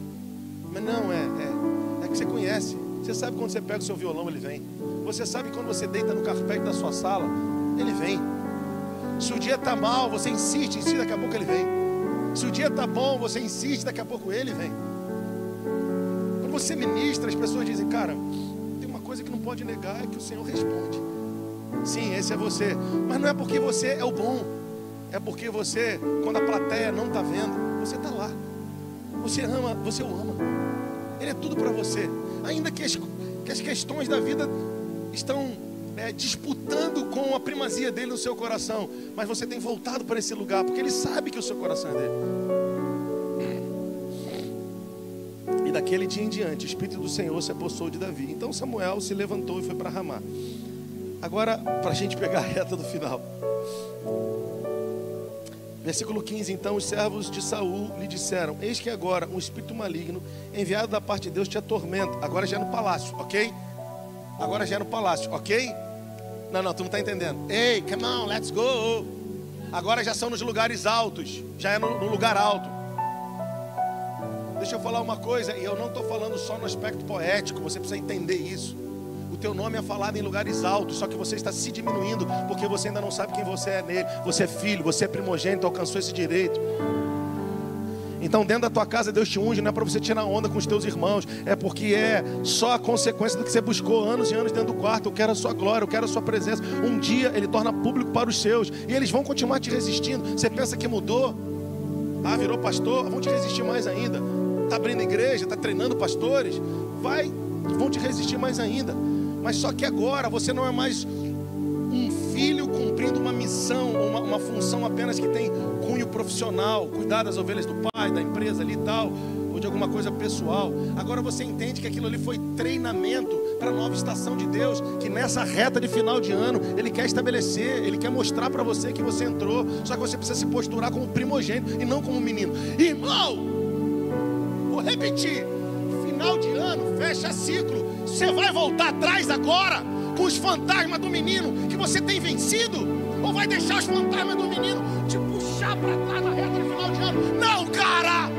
mas não, é que você conhece. Você sabe quando você pega o seu violão, ele vem. Você sabe quando você deita no carpete da sua sala, ele vem. Se o dia está mal, você insiste, daqui a pouco ele vem. Se o dia está bom, você insiste, daqui a pouco ele vem. Quando você ministra, as pessoas dizem: cara, tem uma coisa que não pode negar, é que o Senhor responde. Sim, esse é você. Mas não é porque você é o bom, é porque você, quando a plateia não está vendo, você está lá. Você ama, você o ama. Ele é tudo para você. Ainda que as questões da vida estão disputando com a primazia dele no seu coração, mas você tem voltado para esse lugar, porque ele sabe que o seu coração é dele. E daquele dia em diante, o Espírito do Senhor se apossou de Davi. Então Samuel se levantou e foi para Ramá. Agora, para a gente pegar a reta do final, versículo 15. Então os servos de Saul lhe disseram: eis que agora um espírito maligno enviado da parte de Deus te atormenta. Agora já é no palácio, ok? Agora já é no palácio, ok? Não, tu não está entendendo. Ei, come on, let's go. Agora já são nos lugares altos, já é no lugar alto. Deixa eu falar uma coisa, e eu não estou falando só no aspecto poético, você precisa entender isso. O teu nome é falado em lugares altos, só que você está se diminuindo, porque você ainda não sabe quem você é nele. Você é filho, você é primogênito, alcançou esse direito. Então dentro da tua casa Deus te unge, não é para você tirar onda com os teus irmãos, é porque é só a consequência do que você buscou anos e anos dentro do quarto. Eu quero a sua glória, eu quero a sua presença. Um dia Ele torna público para os seus, e eles vão continuar te resistindo. Você pensa que mudou? Virou pastor? Vão te resistir mais ainda. Está abrindo igreja, está treinando pastores? Vão te resistir mais ainda. Mas só que agora você não é mais um filho cumprindo uma missão, uma função apenas que tem cunho profissional, cuidar das ovelhas do pai, da empresa ali e tal, ou de alguma coisa pessoal. Agora você entende que aquilo ali foi treinamento para a nova estação de Deus, que nessa reta de final de ano Ele quer estabelecer, Ele quer mostrar para você que você entrou. Só que você precisa se posturar como primogênito e não como menino. Irmão, vou repetir: final de ano, fecha ciclo. Você vai voltar atrás agora com os fantasmas do menino que você tem vencido? Ou vai deixar os fantasmas do menino te puxar para trás na reta do final de ano? Não, cara!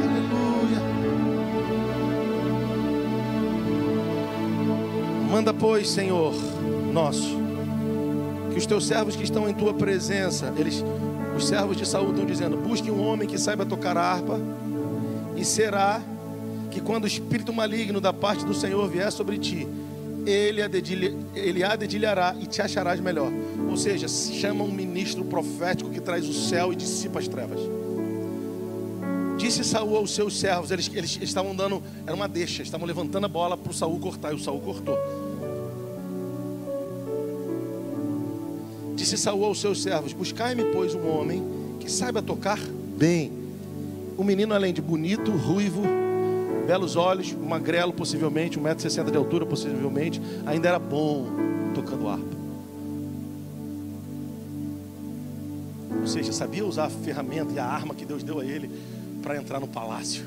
Aleluia. Manda, pois, Senhor nosso, que os teus servos que estão em tua presença, os servos de Saul estão dizendo: busque um homem que saiba tocar a harpa, e será que quando o espírito maligno da parte do Senhor vier sobre ti, ele a dedilhará e te acharás melhor. Ou seja, chama um ministro profético que traz o céu e dissipa as trevas. Disse Saul aos seus servos, eles estavam dando, era uma deixa, estavam levantando a bola para o Saul cortar, e o Saul cortou. Disse Saul aos seus servos: buscai-me, pois, um homem que saiba tocar bem. O menino, além de bonito, ruivo, belos olhos, magrelo possivelmente, 1,60 m de altura possivelmente, ainda era bom tocando harpa. Ou seja, sabia usar a ferramenta e a arma que Deus deu a ele para entrar no palácio.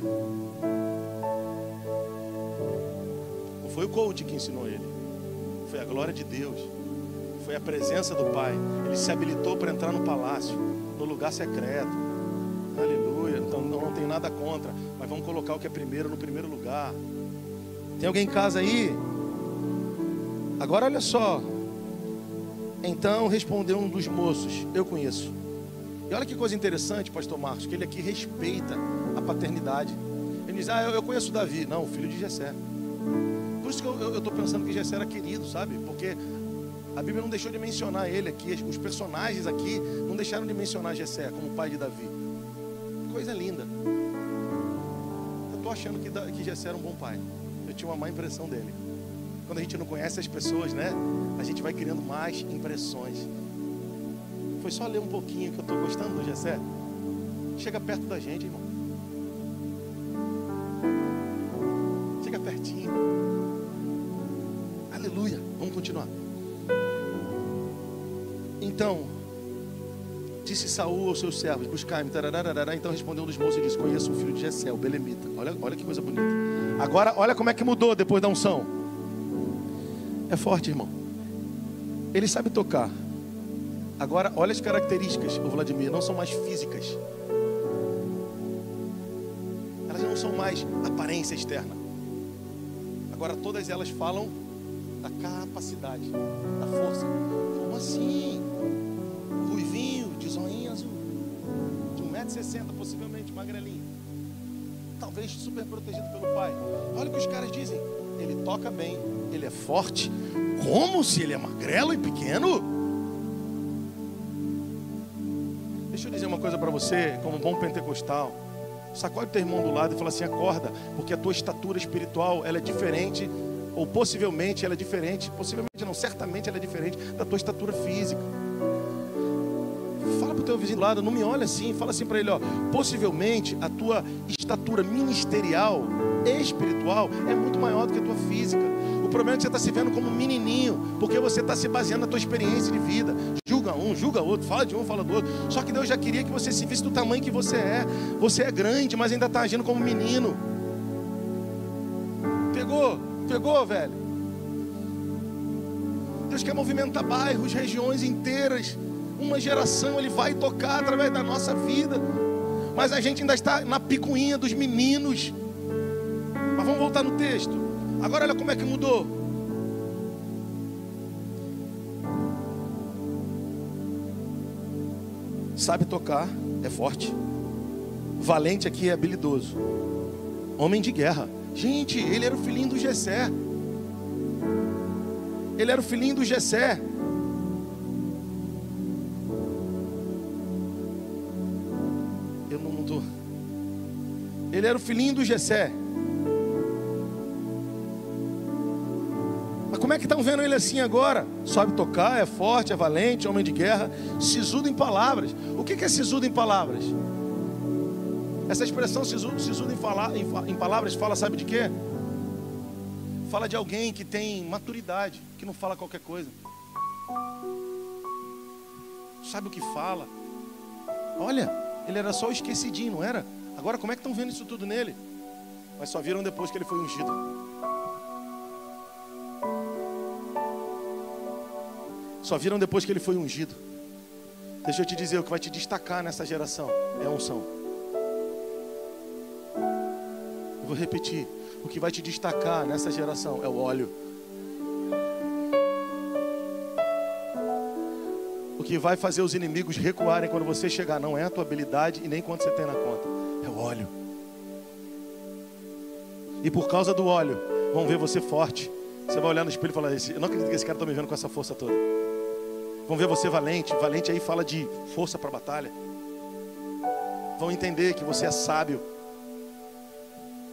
Não foi o coach que ensinou ele, foi a glória de Deus, foi a presença do Pai. Ele se habilitou para entrar no palácio, no lugar secreto. Aleluia. Então não tem nada contra, mas vamos colocar o que é primeiro no primeiro lugar. Tem alguém em casa aí? Agora olha só. Então respondeu um dos moços: eu conheço. E olha que coisa interessante, pastor Marcos, que ele aqui respeita a paternidade. Ele diz: eu conheço Davi. Não, o filho de Jessé. Por isso que eu estou pensando que Jessé era querido, sabe? Porque a Bíblia não deixou de mencionar ele aqui. Os personagens aqui não deixaram de mencionar Jessé como pai de Davi. Coisa linda. Eu estou achando que Jessé era um bom pai. Eu tinha uma má impressão dele. Quando a gente não conhece as pessoas, né? A gente vai criando mais impressões. Foi só ler um pouquinho que eu estou gostando do Jessé. Chega perto da gente, irmão. Chega pertinho. Aleluia. Vamos continuar. Então, disse Saul aos seus servos: buscai-me. Então respondeu um dos moços e disse: conheço o filho de Jessé, o belemita. Olha que coisa bonita. Agora, olha como é que mudou depois da unção. É forte, irmão. Ele sabe tocar. Agora, olha as características, o Vladimir, não são mais físicas. Elas não são mais aparência externa. Agora, todas elas falam da capacidade, da força. Como assim? Ruivinho, de zoinho azul, de 1,60 m, possivelmente, magrelinho. Talvez super protegido pelo pai. Olha o que os caras dizem: ele toca bem, ele é forte. Como se ele é magrelo e pequeno? Deixa eu dizer uma coisa para você, como um bom pentecostal. Sacode o teu irmão do lado e fala assim: acorda, porque a tua estatura espiritual, ela é diferente, ou possivelmente ela é diferente, possivelmente não, certamente ela é diferente da tua estatura física. Fala para o teu vizinho do lado, não me olha assim, fala assim para ele: ó, possivelmente a tua estatura ministerial, espiritual, é muito maior do que a tua física. O problema é que você está se vendo como um menininho, porque você está se baseando na tua experiência de vida. Julga um, julga outro, fala de um, fala do outro. Só que Deus já queria que você se visse do tamanho que você é. Você é grande, mas ainda está agindo como menino. Pegou, velho. Deus quer movimentar bairros, regiões inteiras. Uma geração Ele vai tocar através da nossa vida. Mas a gente ainda está na picuinha dos meninos. Mas vamos voltar no texto. Agora olha como é que mudou. Sabe tocar, é forte. Valente aqui é habilidoso. Homem de guerra. Gente, ele era o filhinho do Jessé. Ele era o filhinho do Jessé. Eu não estou. Ele era o filhinho do Jessé. Mas como é que estão vendo ele assim agora? Sabe tocar, é forte, é valente, homem de guerra, sisudo em palavras. O que é sisudo em palavras? Essa expressão sisudo em palavras fala, sabe de quê? Fala de alguém que tem maturidade, que não fala qualquer coisa. Sabe o que fala? Olha, ele era só o esquecidinho, não era? Agora como é que estão vendo isso tudo nele? Mas só viram depois que ele foi ungido. Só viram depois que ele foi ungido. Deixa eu te dizer, o que vai te destacar nessa geração é a unção. Eu vou repetir. O que vai te destacar nessa geração é o óleo. O que vai fazer os inimigos recuarem quando você chegar não é a tua habilidade e nem quanto você tem na conta. É o óleo. E por causa do óleo, vão ver você forte. Você vai olhar no espelho e falar: eu não acredito que esse cara está me vendo com essa força toda. Vão ver você valente. Valente aí fala de força para a batalha. Vão entender que você é sábio.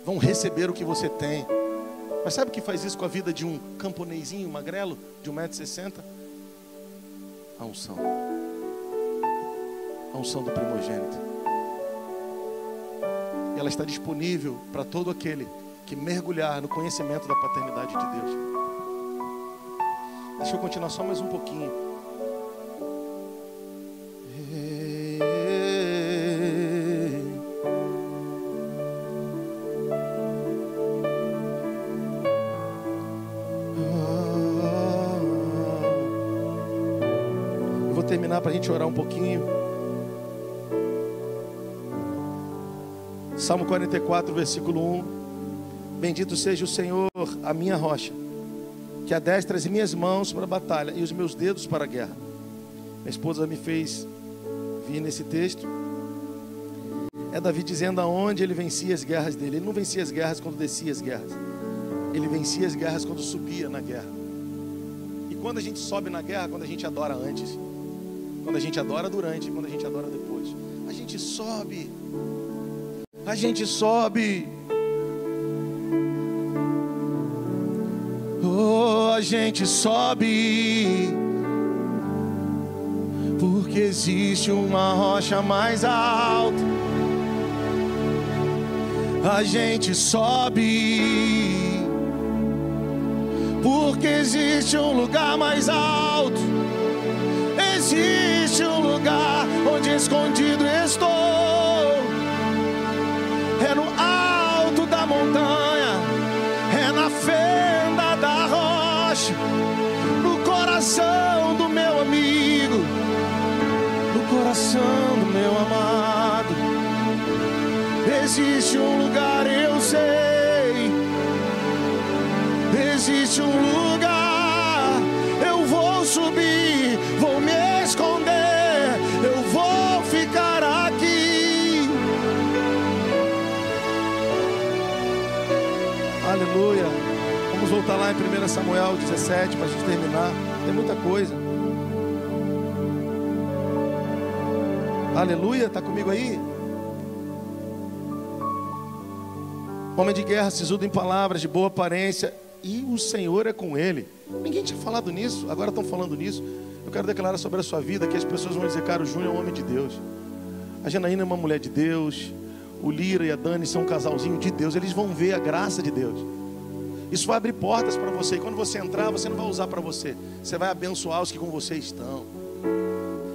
Vão receber o que você tem. Mas sabe o que faz isso com a vida de um camponezinho magrelo, de 1,60 m? A unção. A unção do primogênito. E ela está disponível para todo aquele que mergulhar no conhecimento da paternidade de Deus. Deixa eu continuar só mais um pouquinho. terminar, para a gente orar um pouquinho. Salmo 44, versículo 1. Bendito seja o Senhor, a minha rocha, que adestra as minhas mãos para a batalha e os meus dedos para a guerra. Minha esposa me fez vir nesse texto. É Davi dizendo aonde ele vencia as guerras dele. Ele não vencia as guerras quando descia as guerras. Ele vencia as guerras quando subia na guerra. E quando a gente sobe na guerra, quando a gente adora antes, quando a gente adora durante, quando a gente adora depois. A gente sobe. A gente sobe. Oh, a gente sobe. Porque existe uma rocha mais alta. A gente sobe. Porque existe um lugar mais alto. Existe um lugar onde escondido estou. É no alto da montanha, é na fenda da rocha, no coração do meu amigo, no coração do meu amado. Existe um lugar, eu sei. Existe um lugar, eu vou subir, vou me esconder, eu vou ficar aqui. Aleluia. Vamos voltar lá em 1 Samuel 17 para a gente terminar. Tem muita coisa. Aleluia, está comigo aí? Homem de guerra, sisudo em palavras, de boa aparência, e o Senhor é com ele. Ninguém tinha falado nisso, agora estão falando nisso. Eu quero declarar sobre a sua vida que as pessoas vão dizer: cara, o Júnior é um homem de Deus, a Janaína é uma mulher de Deus, o Lira e a Dani são um casalzinho de Deus. Eles vão ver a graça de Deus. Isso vai abrir portas para você. E quando você entrar, você não vai usar para você. Você vai abençoar os que com você estão.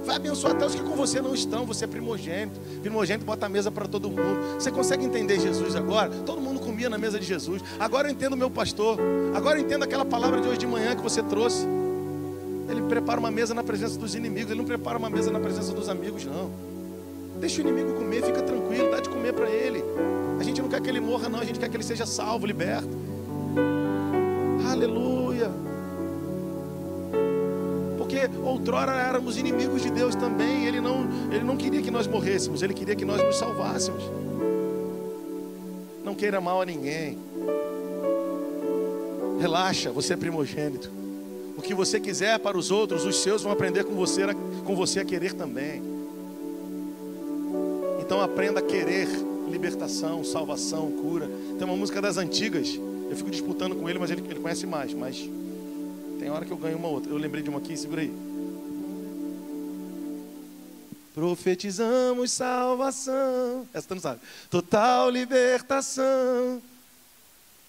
Vai abençoar até os que com você não estão. Você é primogênito. Primogênito bota a mesa para todo mundo. Você consegue entender Jesus agora? Todo mundo comia na mesa de Jesus. Agora eu entendo o meu pastor. Agora eu entendo aquela palavra de hoje de manhã que você trouxe. Ele prepara uma mesa na presença dos inimigos. Ele não prepara uma mesa na presença dos amigos, não. Deixa o inimigo comer, fica tranquilo, dá de comer para ele. A gente não quer que ele morra, não. A gente quer que ele seja salvo, liberto. Aleluia. Porque outrora éramos inimigos de Deus também. Ele não queria que nós morrêssemos, Ele queria que nós nos salvássemos. Não queira mal a ninguém. Relaxa, você é primogênito. O que você quiser para os outros, os seus vão aprender com você a querer também. Então aprenda a querer libertação, salvação, cura. Tem uma música das antigas, eu fico disputando com ele, mas ele conhece mais. Mas tem hora que eu ganho uma outra. Eu lembrei de uma aqui, segura aí. Profetizamos salvação. Essa tu não sabe. Total libertação.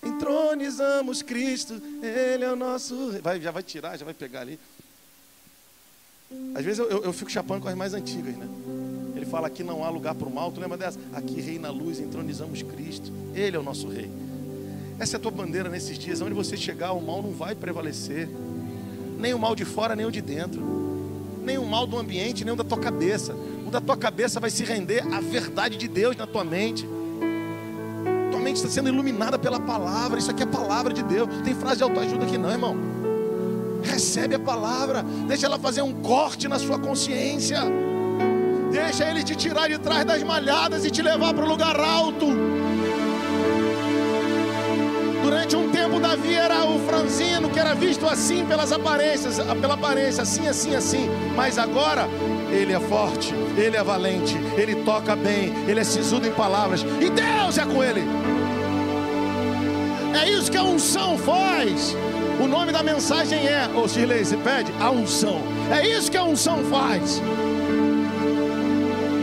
Entronizamos Cristo, Ele é o nosso rei. Já vai tirar, já vai pegar ali. Às vezes eu fico chapando com as mais antigas, né? Ele fala: aqui não há lugar para o mal. Tu lembra dessa? Aqui reina a luz, entronizamos Cristo, Ele é o nosso rei. Essa é a tua bandeira nesses dias. Onde você chegar, o mal não vai prevalecer. Nem o mal de fora, nem o de dentro. Nem o mal do ambiente, nem o da tua cabeça. O da tua cabeça vai se render à verdade de Deus na tua mente. Tua mente está sendo iluminada pela palavra. Isso aqui é a palavra de Deus. Tem frase de autoajuda aqui não, irmão. Recebe a palavra. Deixa ela fazer um corte na sua consciência. Deixa Ele te tirar de trás das malhadas e te levar para o lugar alto. Durante um tempo Davi era o franzino, que era visto assim pelas aparências, pela aparência, assim. Mas agora ele é forte, ele é valente, ele toca bem, ele é sisudo em palavras. E Deus é com ele. É isso que a unção faz. O nome da mensagem é, ô Shirley, você pede? A unção. É isso que a unção faz.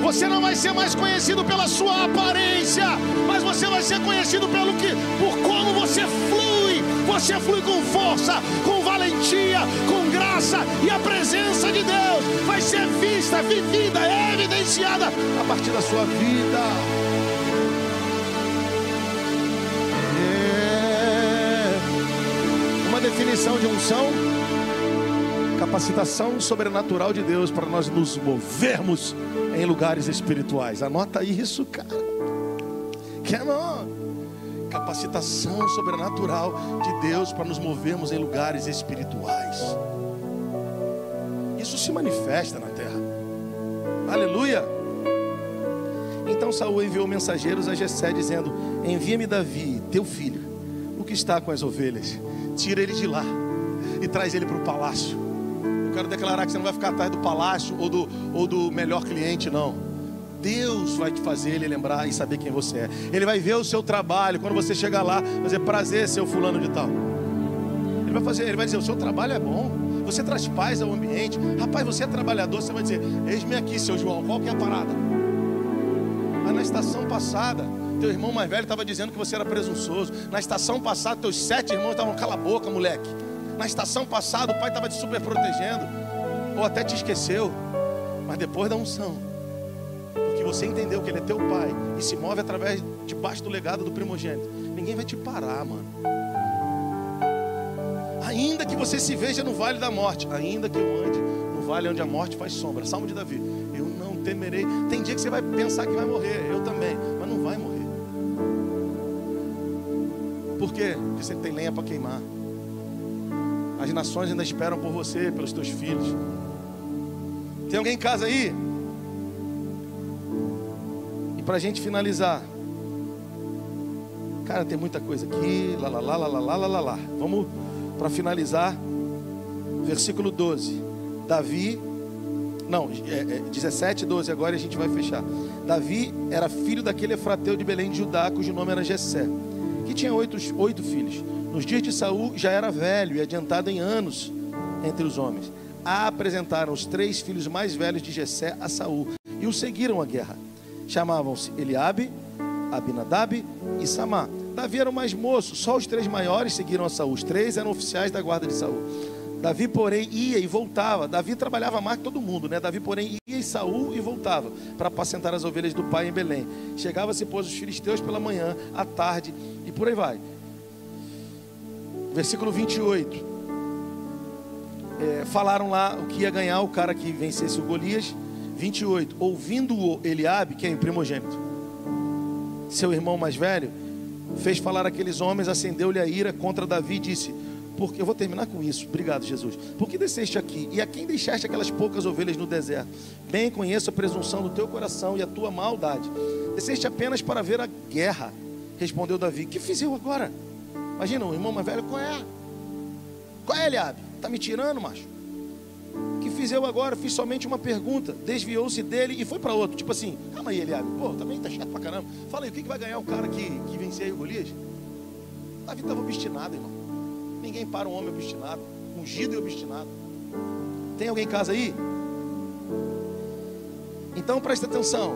Você não vai ser mais conhecido pela sua aparência, mas você vai ser conhecido por como você flui. Você flui com força, com valentia, com graça, e a presença de Deus vai ser vista, vivida, evidenciada a partir da sua vida. Uma definição de unção: Capacitação sobrenatural de Deus para nós nos movermos em lugares espirituais. Anota isso, cara. Come on. Capacitação sobrenatural de Deus para nos movermos em lugares espirituais. Isso se manifesta na terra. Aleluia. Então Saul enviou mensageiros a Jessé dizendo: envia-me Davi, teu filho, o que está com as ovelhas. Tira ele de lá e traz ele para o palácio. Eu quero declarar que você não vai ficar atrás do palácio ou do melhor cliente, não. Deus vai te fazer ele lembrar e saber quem você é. Ele vai ver o seu trabalho. Quando você chegar lá, vai dizer: prazer, seu fulano de tal. Ele vai dizer: o seu trabalho é bom, você traz paz ao ambiente. Rapaz, você é trabalhador. Você vai dizer: eis-me aqui, seu João, qual que é a parada? Mas na estação passada, teu irmão mais velho estava dizendo que você era presunçoso. Na estação passada, teus 7 irmãos estavam: cala a boca, moleque. Na estação passada, o pai estava te super protegendo, ou até te esqueceu. Mas depois da unção, porque você entendeu que ele é teu pai e se move através, debaixo do legado do primogênito, ninguém vai te parar, mano. Ainda que você se veja no vale da morte, ainda que eu ande no vale onde a morte faz sombra. Salmo de Davi: eu não temerei. Tem dia que você vai pensar que vai morrer, eu também, mas não vai morrer. Por quê? Porque você tem lenha para queimar. As nações ainda esperam por você, pelos teus filhos. Tem alguém em casa aí? E para a gente finalizar, cara, tem muita coisa aqui. Lá. Vamos para finalizar. Versículo 12. Davi, não, 17, 12. Agora a gente vai fechar. Davi era filho daquele efrateu de Belém de Judá, cujo nome era Jessé, que tinha 8 filhos. Nos dias de Saul já era velho e adiantado em anos entre os homens. Apresentaram os 3 filhos mais velhos de Jessé a Saul e o seguiram à guerra. Chamavam-se Eliabe, Abinadab e Samá. Davi era o mais moço, só os 3 maiores seguiram a Saul. Os 3 eram oficiais da guarda de Saul. Davi, porém, ia e voltava. Davi trabalhava mais que todo mundo, né? Davi, porém, ia em Saul e voltava para apacentar as ovelhas do pai em Belém. Chegava-se, pois, os filisteus pela manhã, à tarde e por aí vai. Versículo 28. Falaram lá o que ia ganhar o cara que vencesse o Golias. 28. Ouvindo-o Eliabe, que é o primogênito, seu irmão mais velho, fez falar aqueles homens, acendeu-lhe a ira contra Davi e disse: porque eu vou terminar com isso, obrigado Jesus. Por que desceste aqui? E a quem deixaste aquelas poucas ovelhas no deserto? Bem conheço a presunção do teu coração e a tua maldade. Desceste apenas para ver a guerra. Respondeu Davi: que fiz eu agora? Imagina, o irmão mais velho: qual é, Eliabe? Está me tirando, macho? Que fiz eu agora? Fiz somente uma pergunta. Desviou-se dele e foi para outro. Tipo assim: calma aí, Eliabe, pô, também tá chato pra caramba. Fala aí, o que vai ganhar o cara que venceu aí o Golias? Davi estava obstinado, irmão. Ninguém para um homem obstinado, ungido e obstinado. Tem alguém em casa aí? Então presta atenção.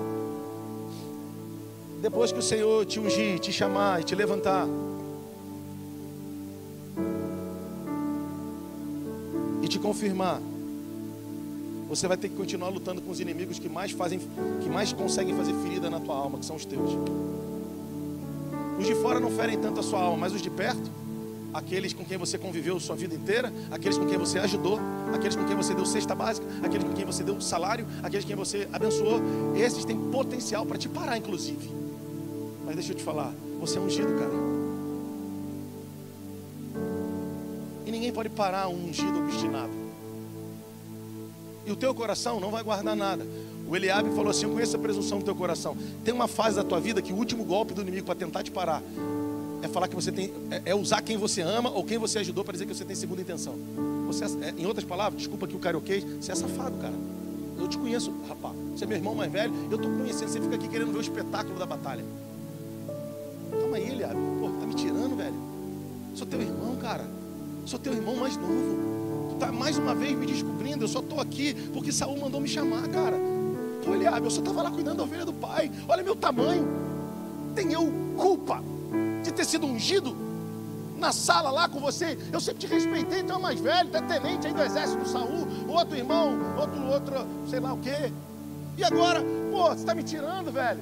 Depois que o Senhor te ungir, te chamar e te levantar, e te confirmar, você vai ter que continuar lutando com os inimigos que mais conseguem fazer ferida na tua alma, que são os teus. Os de fora não ferem tanto a sua alma, mas os de perto, aqueles com quem você conviveu sua vida inteira, aqueles com quem você ajudou, aqueles com quem você deu cesta básica, aqueles com quem você deu salário, aqueles com quem você abençoou, esses têm potencial para te parar, inclusive. Mas deixa eu te falar, você é ungido, cara. E ninguém pode parar um ungido obstinado. E o teu coração não vai guardar nada. O Eliabe falou assim: eu conheço a presunção do teu coração. Tem uma fase da tua vida que o último golpe do inimigo para tentar te parar é falar que você tem, é usar quem você ama ou quem você ajudou para dizer que você tem segunda intenção. Você em outras palavras, desculpa aqui o carioquês, você é safado, cara. Eu te conheço, rapaz. Você é meu irmão mais velho, eu estou conhecendo. Você fica aqui querendo ver o espetáculo da batalha. Calma aí, Eliabe. Pô, tá me tirando, velho. Sou teu irmão, cara. Sou teu irmão mais novo. Tu tá mais uma vez me descobrindo. Eu só estou aqui porque Saul mandou me chamar, cara. Pô, Eliabe, eu só estava lá cuidando da ovelha do pai. Olha meu tamanho. Tem eu culpa de ter sido ungido na sala lá com você? Eu sempre te respeitei, tu é o mais velho, tu é tenente aí do exército do Saul, outro irmão, outro, sei lá o quê. E agora, pô, você está me tirando, velho.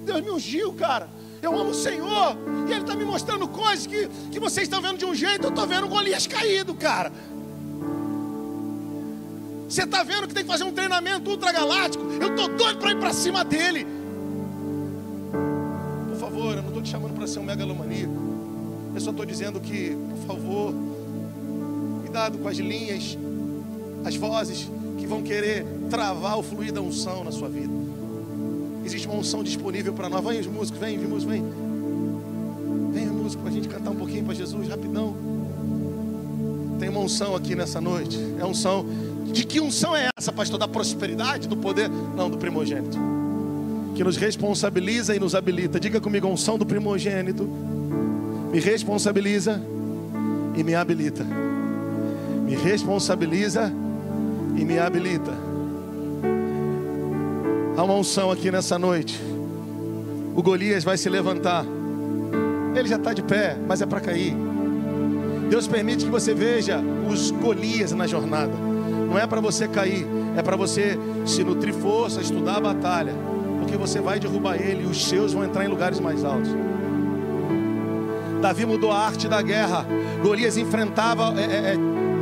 Deus me ungiu, cara. Eu amo o Senhor. E Ele está me mostrando coisas que vocês estão vendo de um jeito, eu estou vendo o Golias caído, cara. Você está vendo que tem que fazer um treinamento ultragaláctico? Eu estou doido para ir para cima dele. Por favor, eu não estou te chamando para ser um megalomaníaco. Eu só estou dizendo que, por favor, cuidado com as linhas, as vozes que vão querer travar o fluir da unção na sua vida. Existe uma unção disponível para nós. Vem os músicos, vem músico, vem. Vem músico para a gente cantar um pouquinho para Jesus, rapidão. Tem uma unção aqui nessa noite. É unção. De que unção é essa, pastor? Da prosperidade, do poder? Não, do primogênito. Que nos responsabiliza e nos habilita. Diga comigo, a unção do primogênito me responsabiliza e me habilita. Me responsabiliza e me habilita. Há uma unção aqui nessa noite. O Golias vai se levantar. Ele já está de pé, mas é para cair. Deus permite que você veja os Golias na jornada. Não é para você cair, é para você se nutrir força, estudar a batalha, porque você vai derrubar ele e os seus vão entrar em lugares mais altos. Davi mudou a arte da guerra. Golias enfrentava,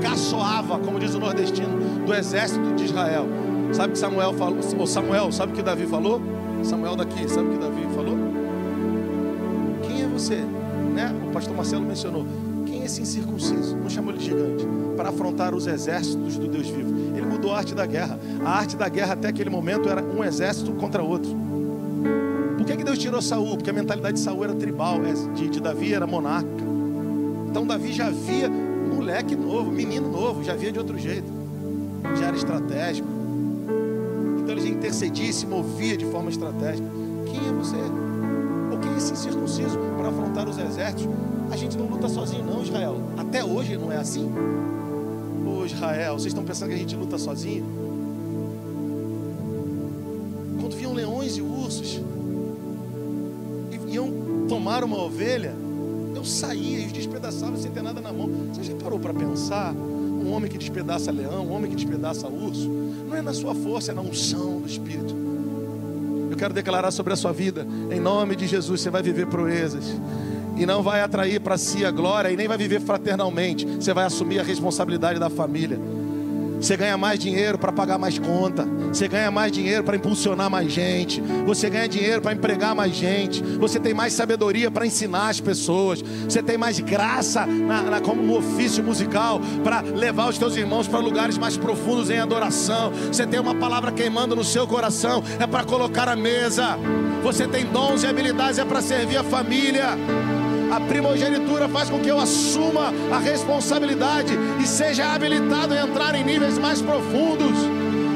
caçoava, como diz o nordestino, do exército de Israel. Sabe o que Samuel falou? Ou Samuel, sabe o que Davi falou? Samuel daqui, sabe o que Davi falou? Quem é você? Né? O pastor Marcelo mencionou. Quem é esse incircunciso? Não chamou ele de gigante. Para afrontar os exércitos do Deus vivo. Ele mudou a arte da guerra. A arte da guerra até aquele momento era um exército contra outro. Por que Deus tirou Saul? Porque a mentalidade de Saul era tribal, de Davi era monarca. Então Davi já via moleque novo, menino novo, já via de outro jeito. Já era estratégico. Então ele já intercedia, se movia de forma estratégica. Quem é você? Ou quem é esse incircunciso para afrontar os exércitos? A gente não luta sozinho não, Israel. Até hoje não é assim. Ô Israel, vocês estão pensando que a gente luta sozinho? Quando viam leões e ursos e iam tomar uma ovelha, eu saía e os despedaçava sem ter nada na mão. Você já parou para pensar? Um homem que despedaça leão, um homem que despedaça urso, não é na sua força, é na unção do Espírito. Eu quero declarar sobre a sua vida, em nome de Jesus, você vai viver proezas. E não vai atrair para si a glória e nem vai viver fraternalmente. Você vai assumir a responsabilidade da família. Você ganha mais dinheiro para pagar mais conta. Você ganha mais dinheiro para impulsionar mais gente. Você ganha dinheiro para empregar mais gente. Você tem mais sabedoria para ensinar as pessoas. Você tem mais graça como no ofício musical para levar os teus irmãos para lugares mais profundos em adoração. Você tem uma palavra queimando no seu coração, é para colocar a mesa. Você tem dons e habilidades, é para servir a família. A primogenitura faz com que eu assuma a responsabilidade e seja habilitado a entrar em níveis mais profundos.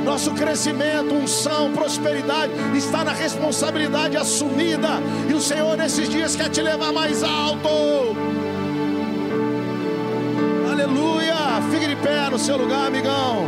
Nosso crescimento, unção, prosperidade está na responsabilidade assumida. E o Senhor nesses dias quer te levar mais alto. Aleluia! Fique de pé no seu lugar, amigão.